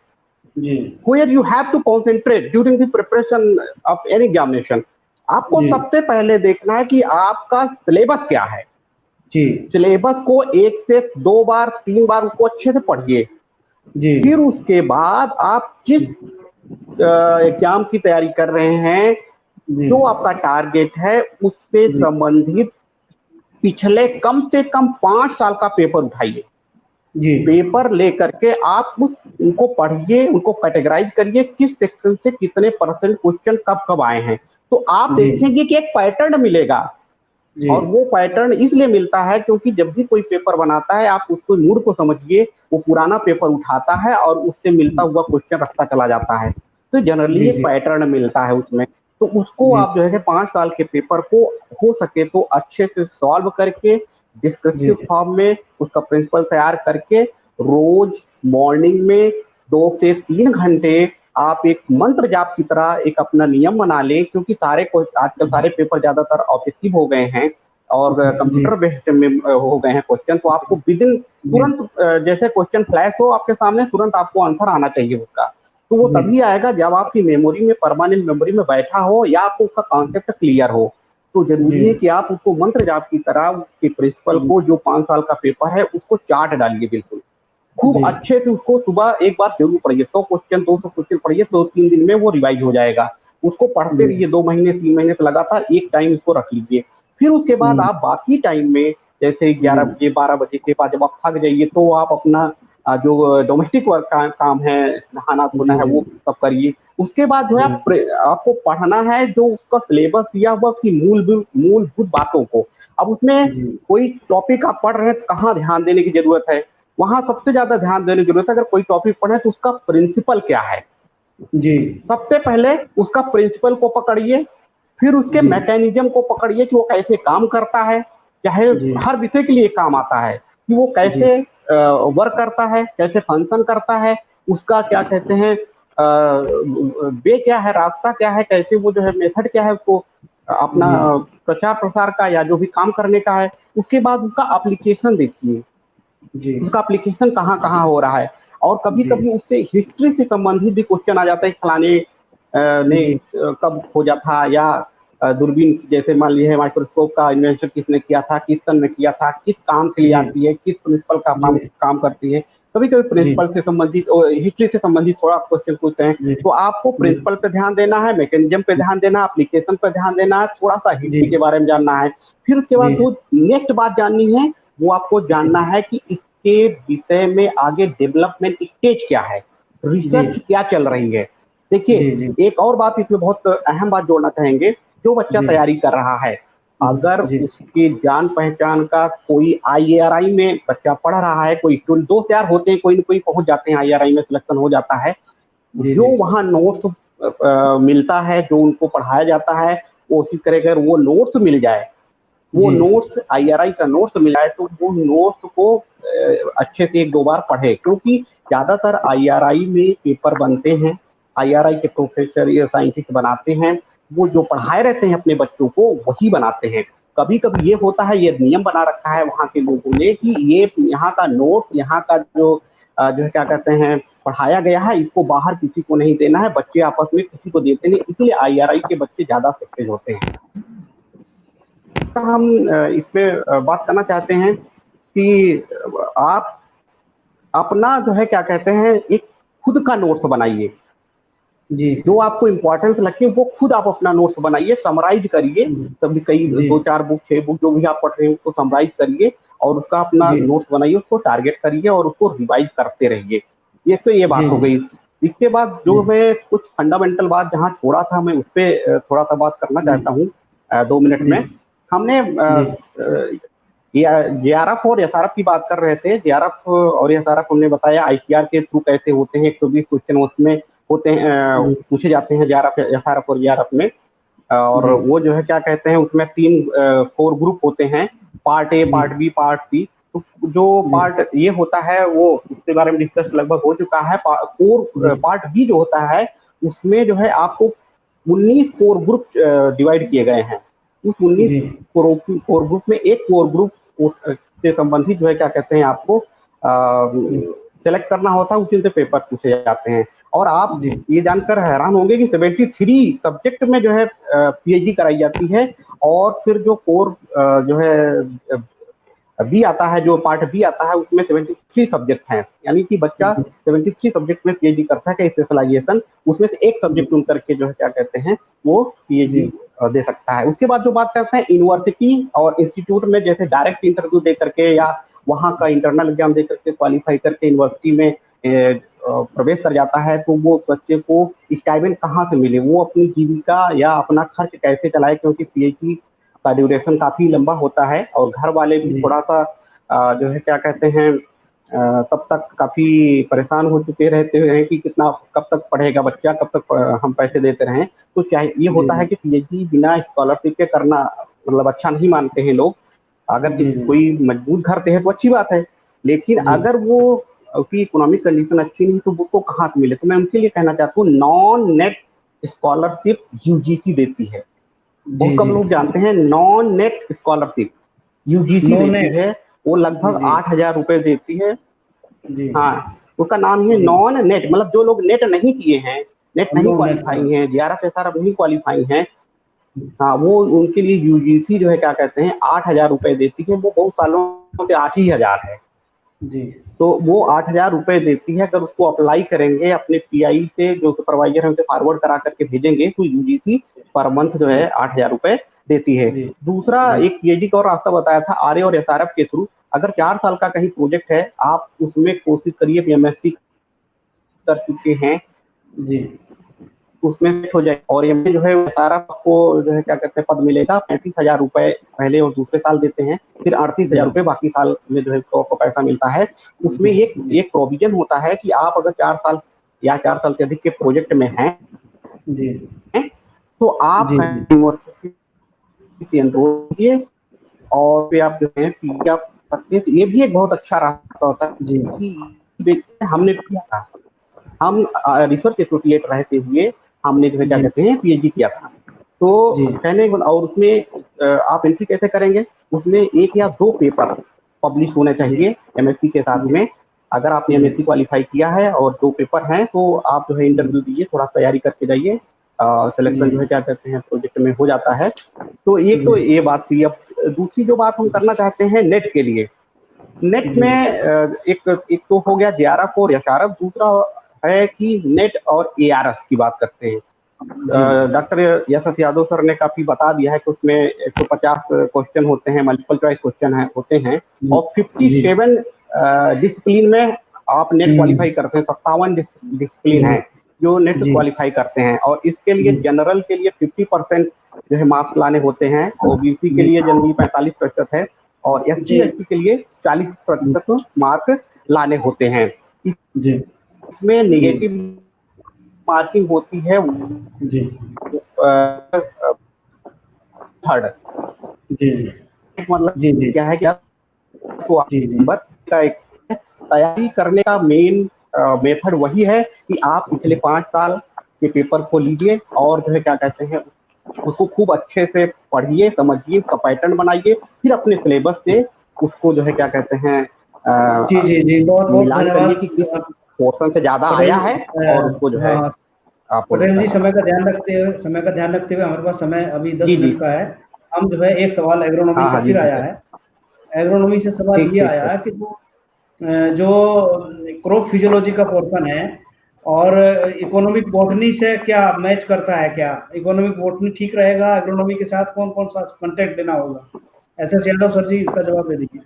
जी where you have to concentrate during the preparation of any examination। आपको जी सबसे पहले देखना है कि आपका सिलेबस क्या है। जी सिलेबस को 1 से 2 बार 3 बार उसको अच्छे से पढ़िए। जी फिर उसके बाद आप जिस एग्जाम की तैयारी कर रहे हैं, जी जो आपका टारगेट है, उससे जी संबंधित पिछले कम से कम 5 साल का पेपर उठाइए। जी पेपर लेकर के आप उनको पढ़िए, उनको कैटेगराइज करिए, किस सेक्शन से कितने परसेंट क्वेश्चन कब कब आए हैं, तो आप जी देखेंगे कि एक पैटर्न मिलेगा। जी और वो पैटर्न इसलिए मिलता है क्योंकि जब भी कोई पेपर बनाता है, आप उसको मूड को समझिए, वो पुराना पेपर उठाता है और उससे मिलता हुआ क्वेश्चन रखता चला जाता है, तो जनरली जी एक जी पैटर्न मिलता है उसमें। तो उसको जी आप जो है कि 5 साल के पेपर को हो सके तो अच्छे से सॉल्व करके, जी डिस्क्रिप्टिव फॉर्म में उसका प्रिंसिपल तैयार करके, रोज मॉर्निंग में 2 से 3 घंटे आप एक मंत्र जाप की तरह एक अपना नियम बना लें, क्योंकि आजकल सारे पेपर ज्यादातर ऑब्जेक्टिव हो गए हैं और जी कंप्यूटर बेस्ड में हो गए हैं क्वेश्चन। तो आपको विदिन जी तुरंत जैसे क्वेश्चन फ्लैश हो आपके सामने, तुरंत आपको आंसर आना चाहिए उसका। तो वो जी तभी आएगा जब आपकी मेमोरी में, परमानेंट मेमोरी में बैठा हो, या आपको उसका कॉन्सेप्ट क्लियर हो। तो जरूरी है कि आप उसको मंत्र जाप की तरह उसके प्रिंसिपल को, जो 5 साल का पेपर है, उसको चाट डालिए बिल्कुल खूब अच्छे से। उसको सुबह एक बार जरूर पढ़िए, 100 क्वेश्चन 200 क्वेश्चन पढ़िए, 2-3 दिन में वो रिवाइज हो जाएगा। उसको पढ़ते रहिए 2 महीने 3 महीने से लगातार एक टाइम इसको रख लीजिए। फिर उसके बाद आप बाकी टाइम में जैसे 11 बजे 12 बजे के बाद जब आप थक जाइए तो आप अपना जो डोमेस्टिक वर्क का काम है, नहाना धोना है, वो सब करिए। उसके बाद जो है आपको पढ़ना है जो उसका सिलेबस दिया हुआ उसकी मूलभूत बातों को। अब उसमें कोई टॉपिक आप पढ़ रहे हैं तो कहाँ ध्यान देने की जरूरत है, वहां सबसे ज्यादा ध्यान देने की जरूरत है। अगर कोई टॉपिक पढ़े तो उसका प्रिंसिपल क्या है जी, सबसे पहले उसका प्रिंसिपल को पकड़िए, फिर उसके मैकेनिज्म को पकड़िए कि वो कैसे काम करता है, चाहे हर विषय के लिए काम आता है कि वो कैसे वर्क करता है, कैसे फंक्शन करता है, उसका क्या कहते हैं वे क्या है, रास्ता क्या है, कैसे वो जो है मेथड क्या है उसको अपना प्रचार प्रसार का या जो भी काम करने का है। उसके बाद उसका एप्लीकेशन देखिए, उसका एप्लीकेशन कहाँ कहाँ हो रहा है। और कभी कभी उससे हिस्ट्री से संबंधित भी क्वेश्चन आ जाता है, फलाने ने कब खोजा था, या दूरबीन जैसे मान लीजिए माइक्रोस्कोप का इन्वेंशन किसने किया था, किस सन में किया था, किस काम के लिए आती है, किस प्रिंसिपल का काम करती है। कभी कभी प्रिंसिपल से संबंधित और हिस्ट्री से संबंधित थोड़ा क्वेश्चन पूछते हैं, तो आपको प्रिंसिपल पे ध्यान देना है, मैकेनिज्म पे ध्यान देना, एप्लीकेशन पे ध्यान देना है, थोड़ा सा हिस्ट्री के बारे में जानना है। फिर उसके बाद जो नेक्स्ट बात जाननी है वो आपको जानना है कि इसके विषय में आगे डेवलपमेंट स्टेज क्या है, रिसर्च क्या चल रही है। देखिए एक और बात इसमें बहुत अहम बात जोड़ना चाहेंगे, जो बच्चा तैयारी कर रहा है अगर उसकी जान पहचान का कोई IARI में बच्चा पढ़ रहा है, कोई दोस्त यार होते हैं, कोई न कोई पहुंच जाते हैं, IARI में सिलेक्शन हो जाता है, जो वहां नोट्स मिलता है, जो उनको पढ़ाया जाता है, कोशिश करेगा वो नोट्स मिल जाए, वो नोट्स IRI का नोट्स मिल जाए तो वो नोट्स को अच्छे से 1-2 बार पढ़े, क्योंकि ज्यादातर IRI में पेपर बनते हैं, IRI के प्रोफेसर या साइंटिस्ट बनाते हैं, वो जो पढ़ाए रहते हैं अपने बच्चों को वही बनाते हैं। कभी कभी ये होता है, ये नियम बना रखा है वहां के लोगों ने कि ये यहाँ का नोट्स, यहाँ का जो है क्या कहते हैं पढ़ाया गया है, इसको बाहर किसी को नहीं देना है, बच्चे आपस में किसी को देते नहीं, इसलिए IRI के बच्चे ज्यादा सक्सेस होते हैं। हम इस पे बात करना चाहते हैं कि आप अपना जो है क्या कहते हैं एक खुद का नोट्स बनाइए जी, जो आपको इम्पोर्टेंस लगे वो खुद आप अपना नोट्स बनाइए, समराइज करिए, सभी कई 2-4 बुक 6 बुक जो भी आप पढ़ रहे हैं उसको समराइज करिए और उसका अपना नोट्स बनाइए, उसको टारगेट करिए और उसको रिवाइज करते रहिए। ये तो ये बात हो गई। इसके बाद जो मैं कुछ फंडामेंटल बात जहाँ छोड़ा था मैं उस पर थोड़ा सा बात करना चाहता हूँ 2 मिनट में। हमने JRF और SRF की बात कर रहे थे। JRF और SRF हमने बताया ICR के थ्रू कैसे होते हैं, 120 क्वेश्चन उसमें होते हैं, पूछे जाते हैं JRF SRF और JRF में। और वो जो है क्या कहते हैं उसमें 3 कोर ग्रुप होते हैं, part A, part B, part C। तो जो पार्ट ये होता है वो उसके बारे में डिस्कस लगभग हो चुका है। पार्ट B जो होता है उसमें जो है आपको 19 कोर ग्रुप डिवाइड किए गए हैं। उस 19 कोर ग्रुप में एक कोर ग्रुप से संबंधित जो है क्या कहते हैं आपको सेलेक्ट करना होता है, उसी से पेपर पूछे जाते हैं। और आप ये जानकर हैरान होंगे कि 73 सब्जेक्ट में जो है PhD कराई जाती है। और फिर जो कोर जो है बी आता है, जो पार्ट बी आता है उसमें 73 सब्जेक्ट हैं, यानी कि बच्चा 73 सब्जेक्ट में PhD करता है, स्पेशलाइजेशन उसमें से एक सब्जेक्ट चुन करके जो है क्या कहते हैं वो PhD दे सकता है। उसके बाद जो बात करते हैं यूनिवर्सिटी और इंस्टीट्यूट में, जैसे डायरेक्ट इंटरव्यू दे करके या वहाँ का इंटरनल एग्जाम दे करके क्वालिफाई करके यूनिवर्सिटी में प्रवेश कर जाता है, तो वो बच्चे को स्टाइपेंड कहाँ से मिले, वो अपनी जीविका या अपना खर्च कैसे चलाए, क्योंकि PhD का ड्यूरेशन काफी लंबा होता है और घर वाले भी थोड़ा सा जो है क्या कहते हैं तब तक काफी परेशान हो चुके रहते हैं कि कितना कब तक पढ़ेगा बच्चा, कब तक हम पैसे देते रहें। तो चाहे ये होता है कि PhD बिना स्कॉलरशिप के करना मतलब अच्छा नहीं मानते हैं लोग। अगर कोई मजबूत घर है तो अच्छी बात है, लेकिन अगर वो उसकी इकोनॉमिक कंडीशन अच्छी नहीं तो उसको कहाँ से मिले। तो मैं उनके लिए कहना चाहता हूँ नॉन नेट स्कॉलरशिप UGC देती है। बहुत कम लोग जानते हैं नॉन नेट स्कॉलरशिप UGC देती है, वो लगभग 8,000 रुपए देती है। हाँ, उसका नाम है नॉन नेट, मतलब जो लोग नेट नहीं किए हैं, नेट नहीं क्वालिफाई हैं, JRF SRF नहीं क्वालिफाई हैं, हाँ, वो उनके लिए यूजीसी जो है क्या कहते हैं 8,000 रुपए देती है। वो बहुत सालों से 8,000 है। जी तो वो 8,000 रुपए देती है। अगर उसको अप्लाई करेंगे अपने पीआई से, जो सुपरवाइजर है उनसे फॉरवर्ड करा करके भेजेंगे, तो यूजीसी पर मंथ जो है 8,000 रुपए देती है। जी दूसरा जी एक पीएचडी का और रास्ता बताया था, आरए और एसआरएफ के थ्रू। अगर 4 साल का कहीं प्रोजेक्ट है, आप उसमें कोशिश करिए, एमएससी कर चुके हैं जी उसमें सेट हो जाए। और ये जो है सारा आपको जो है क्या कहते हैं पद मिलेगा। 35,000 रुपए पहले और दूसरे साल देते हैं, फिर 38,000 रुपए बाकी साल में जो है आपको पैसा मिलता है। उसमें एक एक प्रोविजन होता है कि आप अगर 4 साल या 4 साल से अधिक के प्रोजेक्ट में हैं, जी तो आप जी यूनिवर्सिटी से एनरोल कीजिए और फिर आप जो है पीजी आप सकते हैं। तो ये भी एक बहुत अच्छा रास्ता होता है जी कि हमने किया था। हम रिसर्च एसोसिएट रहते हुए हमने जो है क्या जी कहते हैं पीएचडी किया था। तो जी कहने और उसमें आप एंट्री कैसे करेंगे, उसमें 1 या 2 पेपर पब्लिश होने चाहिए एमएससी के साथ में। अगर आपने एमएससी क्वालिफाई किया है और 2 पेपर हैं, तो आप जो है इंटरव्यू दीजिए, थोड़ा तैयारी करके जाइए। सिलेक्शन जो है क्या कहते हैं प्रोजेक्ट में हो जाता है। तो एक तो ये बात थी। अब दूसरी जो बात हम करना चाहते हैं नेट के लिए, नेट में एक तो हो गया जेआरएफ और एसआरएफ, दूसरा है कि नेट और एआरएस की बात करते हैं। डॉक्टर यशस यादव सर ने काफी बता दिया है कि उसमें 150 क्वेश्चन होते हैं, मल्टीपल चॉइस क्वेश्चन होते हैं, और 57 डिसिप्लिन में आप नेट क्वालिफाई करते हैं। 57 डिसिप्लिन है जो नेट क्वालिफाई करते हैं, और इसके लिए जनरल के लिए 50% जो है मार्क्स लाने होते हैं, ओबीसी के लिए जनरली 45% है, और एससी एसटी के लिए 40% मार्क लाने होते हैं। इसमें नेगेटिव मार्किंग होती है जी थर्ड। जी जी मतलब जी जी क्या है कि आपको जी जी नंबर का एक तैयारी करने का मेन मेथड वही है कि आप पिछले 5 साल के पेपर को लीजिए और जो है क्या कहते हैं उसको खूब अच्छे से पढ़िए, समझिए, उसका पैटर्न बनाइए, फिर अपने सिलेबस से उसको जो है क्या कहते हैं जी जी जी बहुत बहुत मिलान करिए कि किस धन्यवाद पोर्शन से ज्यादा आया है, और उसको जो है हाँ आपको पटेल जी, करना समय का ध्यान रखते हुए हमारे पास समय अभी 10 जी जी मिनट का है। हम जो है एक सवाल एग्रोनॉमी हाँ से हाँ जी फिर जी आया सर, है। एग्रोनॉमी से सवाल ठीक ये ठीक आया सर। है कि जो क्रॉप फिजियोलॉजी का पोर्शन है और इकोनॉमिक बॉटनी से क्या मैच करता है, क्या इकोनॉमिक बॉटनी ठीक रहेगा एग्रोनॉमी के साथ, कौन कौन सा कंटेंट देना होगा? एस यादव सर जी इसका जवाब दे दीजिए।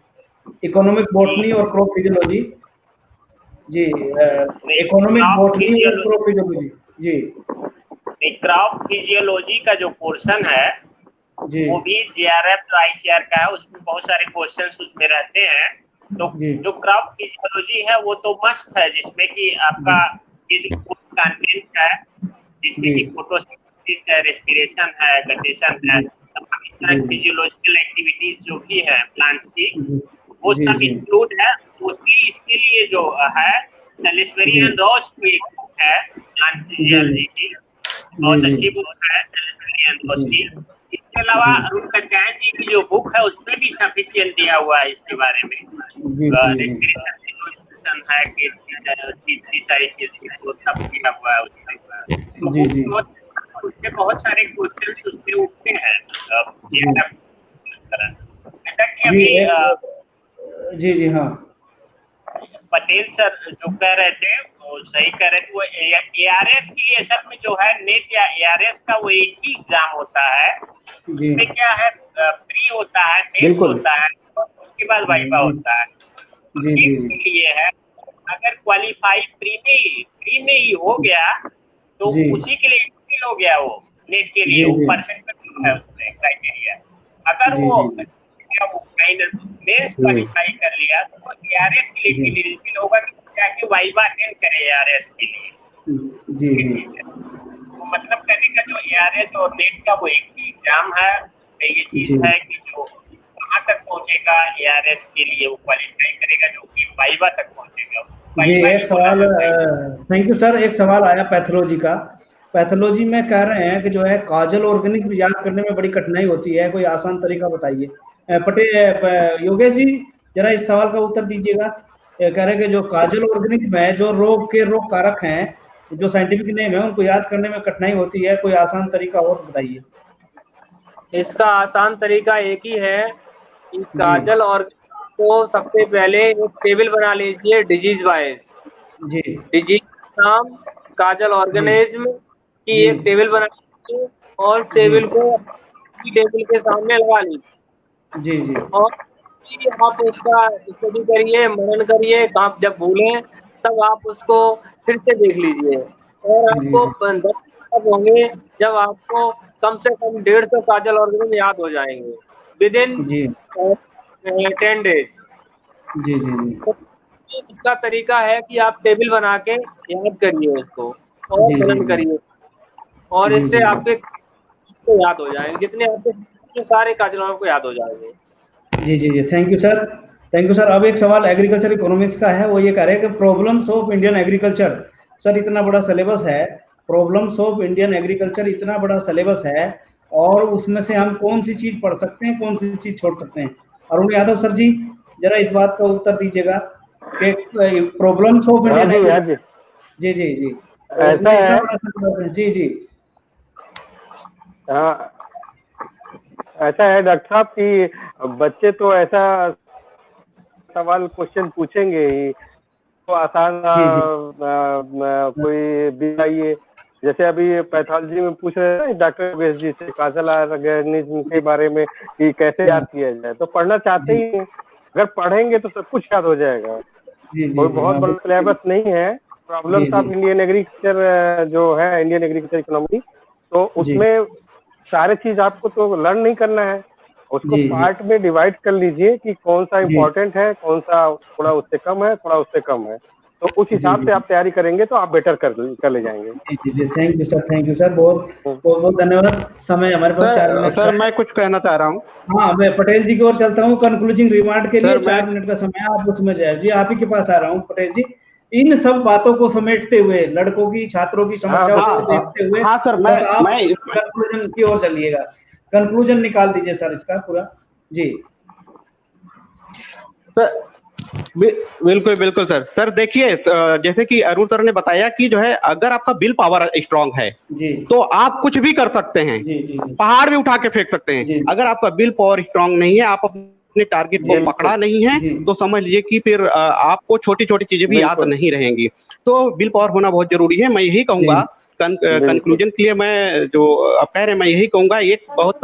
इकोनॉमिक बॉटनी और क्रॉप फिजियोलॉजी जी, इकोनॉमिक क्रॉप बॉटनी और फिजियोलॉजी, क्रॉप फिजियोलॉजी जी क्रॉप फिजियोलॉजी का जो पोर्शन है जी वो भी जेआरएफ तो आईसीआर का है, उसमें बहुत सारे क्वेश्चंस उसमें रहते हैं। तो जी जो क्रॉप फिजियोलॉजी है वो तो मस्ट है, जिसमें कि आपका ये जो कंटेंट है, जिसमें जी कि फोटोसिंथेसिस है, रेस्पिरेशन है, गटेशन है, तमाम इस तरह जी फिजियोलॉजिकल एक्टिविटीज जो भी है प्लांट्स की, वो जी सब जी इंक्लूड है। मोस्टली इसके लिए जो है सेलिसबरी एंड रॉस की एक बुक है प्लांट फिजियोलॉजी की, बहुत अच्छी बुक है सेलिसबरी एंड रॉस की। इसके अलावा अरुण कटायन जी की जो बुक है उसमें भी सफिशिएंट दिया हुआ है इसके बारे में। रेस्पिरेशन है कि इतनी सारी चीजें वो सब दिया हुआ है उसमें। तो उसके बहुत सारे क्वेश्चंस उसमें उठते हैं जैसा कि अभी जी जी हाँ पटेल सर जो कह रहे थे वो सही कह रहे थे। वो एआरएस के लिए असल में जो है नेट या एआरएस का वो एक ही एग्जाम होता है। उसमें क्या है प्री होता है, मेंस होता है, उसके बाद वाइवा होता है। जी जी नेट के लिए है अगर क्वालिफाई प्री में ही हो गया तो जी उसी के लिए एलिजिबल हो गया वो नेट के लिए, जी वो जी परसेंटेज है उसमें क्राइटेरिया। अगर जी वो जी मेंस क्वालिफाई कर लिया तो एआरएस के लिए एलिजिबल होगा कि जाके वाइवा अटेंड करे एआरएस के लिए। जी जी तो मतलब कहने का जो एआरएस और नेट का वो एक ही एग्जाम है। ये चीज जी है कि जो कहाँ तक पहुंचेगा एआरएस के लिए वो क्वालिफाई करेगा, जो कि वाइवा तक पहुंचेगा जी वाइवा एक ही बोला सवाल, जाता है। Thank you sir. एक सवाल आया पैथोलॉजी का। पैथोलॉजी में कह रहे हैं कि जो है काजल ऑर्गेनिक याद करने में बड़ी कठिनाई होती है, कोई आसान तरीका बताइए। योगेश जी जरा इस सवाल का उत्तर दीजिएगा। कह रहे हैं कि जो काजल ऑर्गेनिक में जो रोग कारक हैं, जो साइंटिफिक नेम है, उनको याद करने में कठिनाई होती है, कोई आसान तरीका और बताइए। इसका आसान तरीका एक ही है कि काजल ऑर्गेनिज्म को सबसे पहले एक टेबल बना लीजिए डिजीज वाइज। जी डिजीज नाम काजल ऑर्गेनिज्म की एक टेबल बना लीजिए और टेबल को टेबल के सामने लगा लीजिए। जी जी और फिर आप उसका स्टडी करिए, मनन करिए, आप जब भूलें तब आप उसको फिर से देख लीजिए और आपको 10 तब होंगे जब आपको कम से कम 150 काजल ऑर्गेनिज्म याद हो जाएंगे विद इन जी 10 डेज। जी जी इसका तरीका है कि आप टेबल बना के याद करिए उसको और जी मनन जी करिए और जी इससे जी आपके याद हो जाएंगे, जितने आपके सारे काजल आपको याद हो जाएंगे। जी जी जी thank you sir, thank you sir. अब एक सवाल एग्रीकल्चर इकोनॉमिक्स का है, वो ये कह रहे हैं कि problems of Indian agriculture. Sir इतना बड़ा सिलेबस है, प्रॉब्लम्स ऑफ इंडियन एग्रीकल्चर इतना बड़ा सिलेबस है, और उसमें से हम कौन सी चीज पढ़ सकते हैं, कौन सी चीज छोड़ सकते हैं? अरुण यादव सर जी, जरा इस बात का उत्तर दीजिएगा कि प्रॉब्लम्स ऑफ हाँ इंडियन जी, हाँ एग्रीकल्चर। जी, जी जी जी ऐसा उसमें इतना है। बड़ा सिलेबस है। जी जी हाँ, ऐसा है डॉक्टर साहब कि बच्चे तो ऐसा सवाल क्वेश्चन पूछेंगे ही, तो आसान जी जी कोई बताइए। जैसे अभी पैथोलॉजी में पूछ रहे हैं डॉक्टर योगेश जी से काजल ऑर्गेनिज्म के बारे में कि कैसे याद किया जाए, तो पढ़ना चाहते जी ही हैं। अगर पढ़ेंगे तो सब कुछ याद हो जाएगा। जी जी कोई जी बहुत हाँ बड़ा बिल्कुल। सिलेबस नहीं है। जी प्रॉब्लम्स ऑफ जी इंडियन एग्रीकल्चर जो है, इंडियन एग्रीकल्चर इकोनॉमी, तो जी उसमें सारे चीज आपको तो लर्न नहीं करना है, उसको जी जी पार्ट में डिवाइड कर लीजिए कि कौन सा जी इम्पोर्टेंट है, कौन सा थोड़ा उससे कम है, थोड़ा उससे कम है। तो उस जी हिसाब जी से आप तैयारी करेंगे तो आप बेटर कर ले जाएंगे। जी जी जी thank you sir, thank you sir, बहुत बहुत बहुत धन्यवाद। समय हमारे पास 4 सर मिनट का सर है। मैं कुछ कहना चाह रहा हूँ। हाँ मैं पटेल जी की ओर चलता हूँ, कंक्लूजिंग रिमार्क के लिए सर मैं 4 मिनट का समय है, आप उसमें जाए जी। आप ही के पास आ रहा हूँ पटेल जी। इन सब बातों को समेटते हुए, लड़कों की छात्रों की हाँ समस्याओं को हाँ देखते हुए, हाँ सर बस आप मैं कंक्लूजन की ओर चलिएगा, कंक्लूजन निकाल दीजिए सर इसका पूरा। जी सर बिल्कुल बिल्कुल सर। सर देखिए, जैसे कि अरुण सर ने बताया कि जो है अगर आपका विल पावर स्ट्रांग है जी तो आप कुछ भी कर सकते हैं, जी जी जी पहाड़ भी उठा के फेंक सकते हैं। जी अगर आपका विल पावर स्ट्रांग नहीं है, आप अपने टारगेट को बिल्कुल पकड़ा नहीं है, जी तो समझ लीजिए कि फिर आपको छोटी छोटी चीजें भी याद बिल्कुल नहीं रहेंगी। तो विल पावर होना बहुत जरूरी है। मैं यही कहूंगा बिल्कुल कंक्लूजन के लिए, मैं जो आप कह रहे हैं मैं यही कहूंगा, एक बहुत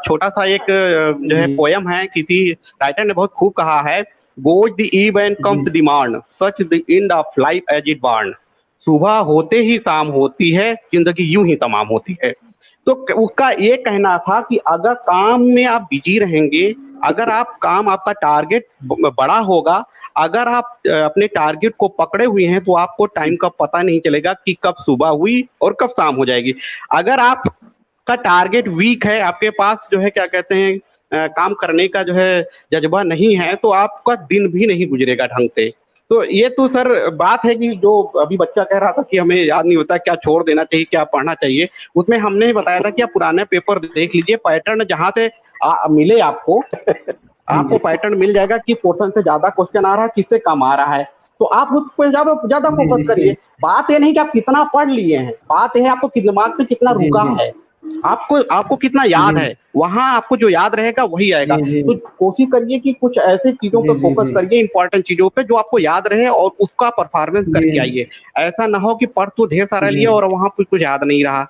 छोटा सा एक जो है जी पोयम है, किसी राइटर ने बहुत खूब कहा है, गोज द ईव एंड जी comes demand, such the end of life as it born. सुबह होते ही शाम होती है, जिंदगी यूं ही तमाम होती है। तो उसका ये कहना था कि अगर काम में आप बिजी रहेंगे, अगर आप काम आपका टारगेट बड़ा होगा, अगर आप अपने टारगेट को पकड़े हुए हैं, तो आपको टाइम का पता नहीं चलेगा कि कब सुबह हुई और कब शाम हो जाएगी। अगर आप का टारगेट वीक है, आपके पास जो है क्या कहते हैं काम करने का जो है जज्बा नहीं है, तो आपका दिन भी नहीं गुजरेगा ढंग से। तो ये तो सर बात है कि जो अभी बच्चा कह रहा था कि हमें याद नहीं होता, क्या छोड़ देना चाहिए, क्या पढ़ना चाहिए, उसमें हमने बताया था कि आप पुराने पेपर देख लीजिए, पैटर्न जहां से मिले आपको आपको पैटर्न मिल जाएगा कि पोर्शन से ज्यादा क्वेश्चन आ रहा है, किससे कम आ रहा है, तो आप उस पर ज्यादा ज्यादा जी फोकस जी जी करिए। बात ये नहीं कि आप कितना पढ़ लिए हैं, बात यह है आपको दिमाग में कितना जी रुका जी है, आपको आपको कितना याद जी है, वहां आपको जो याद रहेगा वही आएगा। जी जी तो कोशिश करिए कि कुछ ऐसे चीजों पे जी जी फोकस जी करिए, इंपॉर्टेंट चीजों पे जो आपको याद रहे, और उसका परफॉर्मेंस जी करके आइए। ऐसा ना हो कि पढ़ तो ढेर सारा जी लिया और वहां कुछ याद नहीं रहा।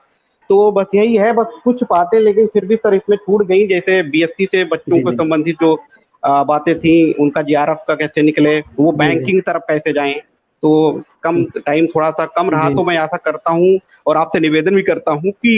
तो बस यही है, बस कुछ बातें लेकिन फिर भी सर इसमें छूट गई, जैसे बीएससी से बच्चों जी को जी संबंधित जो बातें थी, उनका जीआरएफ का कैसे निकले, वो जी बैंकिंग तरफ कैसे जाएं। तो कम टाइम थोड़ा सा कम रहा, जी तो मैं आशा करता हूँ और आपसे निवेदन भी करता हूँ कि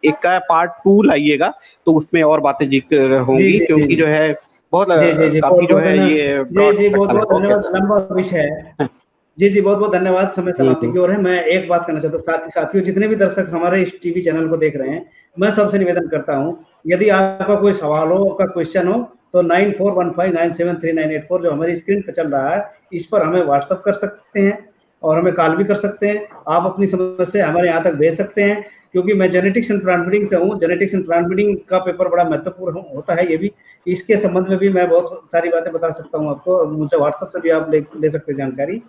एक का पार्ट 2 लाइएगा, तो उसमें और बातें जिक्र जी होंगी, जी जी क्योंकि जो है बहुत जी जी जी काफी बहुत जो बहुत है धन्यवाद। ये जी ब्रॉड जी बहुत सेक्शन है। बहुत ओके धन्यवाद, सर। लंबा विषय है। जी जी बहुत बहुत धन्यवाद, समय समाप्ति हम्म। की ओर है। मैं एक बात करना चाहता हूँ, साथियों जितने भी दर्शक हमारे इस टीवी चैनल को देख रहे हैं, मैं सबसे निवेदन करता हूँ, यदि आपका कोई सवाल हो, आपका क्वेश्चन हो, तो 9415973984 जो हमारी स्क्रीन पर चल रहा है, इस पर हमें व्हाट्सअप कर सकते हैं और हमें कॉल भी कर सकते हैं। आप अपनी समस्या हमारे यहाँ तक भेज सकते हैं, क्योंकि मैं जेनेटिक्स एंड प्लांट ब्रीडिंग से हूँ। जेनेटिक्स एंड प्लांट ब्रीडिंग का पेपर बड़ा महत्वपूर्ण होता है, ये भी, इसके संबंध में भी मैं बहुत सारी बातें बता सकता हूँ आपको, और मुझसे व्हाट्सएप से भी आप ले सकते हैं जानकारी।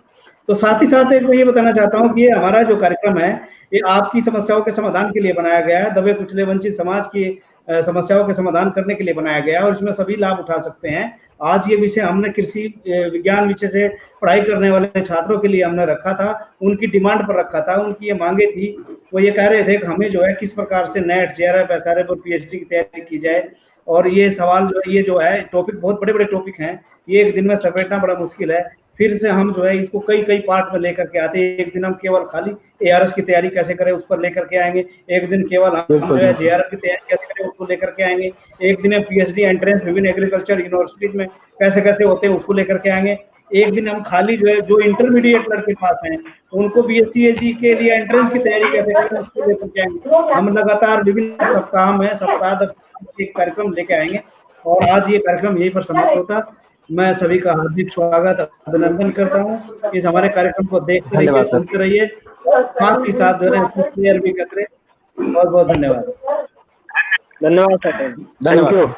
तो साथ ही साथ एक मैं ये बताना चाहता हूँ कि ये हमारा जो कार्यक्रम है, ये आपकी समस्याओं के समाधान के लिए बनाया गया है। दबे कुचले वंचित समाज की समस्याओं के समाधान करने के लिए बनाया गया है और इसमें सभी लाभ उठा सकते हैं। आज ये विषय हमने कृषि विज्ञान विषय से पढ़ाई करने वाले छात्रों के लिए हमने रखा था, उनकी डिमांड पर रखा था, उनकी ये मांगे थी। वो ये कह रहे थे कि हमें जो है किस प्रकार से नेट, जेआरएफ, एसआरएफ और पीएचडी की तैयारी की जाए। और ये सवाल जो है टॉपिक बहुत बड़े-बड़े टॉपिक हैं, ये एक दिन में समेटना बड़ा मुश्किल है। फिर से हम जो है इसको कई पार्ट में लेकर के आते हैं। एक दिन हम केवल खाली एआरएस की तैयारी कैसे करें उस पर लेकर के आएंगे, एक दिन केवल हम जो है जेआरएफ की तैयारी कैसे करें उसको लेकर के आएंगे, एक दिन हम पीएचडी एंट्रेंस विभिन्न एग्रीकल्चर यूनिवर्सिटीज में कैसे होते हैं उसको लेकर के आएंगे, एक दिन हम खाली जो है जो इंटरमीडिएट लड़के पास हैं उनको बीएससी एजी के लिए एंट्रेंस की तैयारी कैसे करें उसको लेकर के आएंगे। हम लगातार विभिन्न सप्ताह में सप्ताह दर एक कार्यक्रम लेके आएंगे और आज ये कार्यक्रम यहीं पर समाप्त होता। मैं सभी का हार्दिक स्वागत अभिनंदन करता हूँ। इस हमारे कार्यक्रम को देखते रहिए, सुनते रहिए, साथ ही साथ जो है शेयर भी करते रहिए। बहुत बहुत धन्यवाद। धन्यवाद सर। धन्यवाद।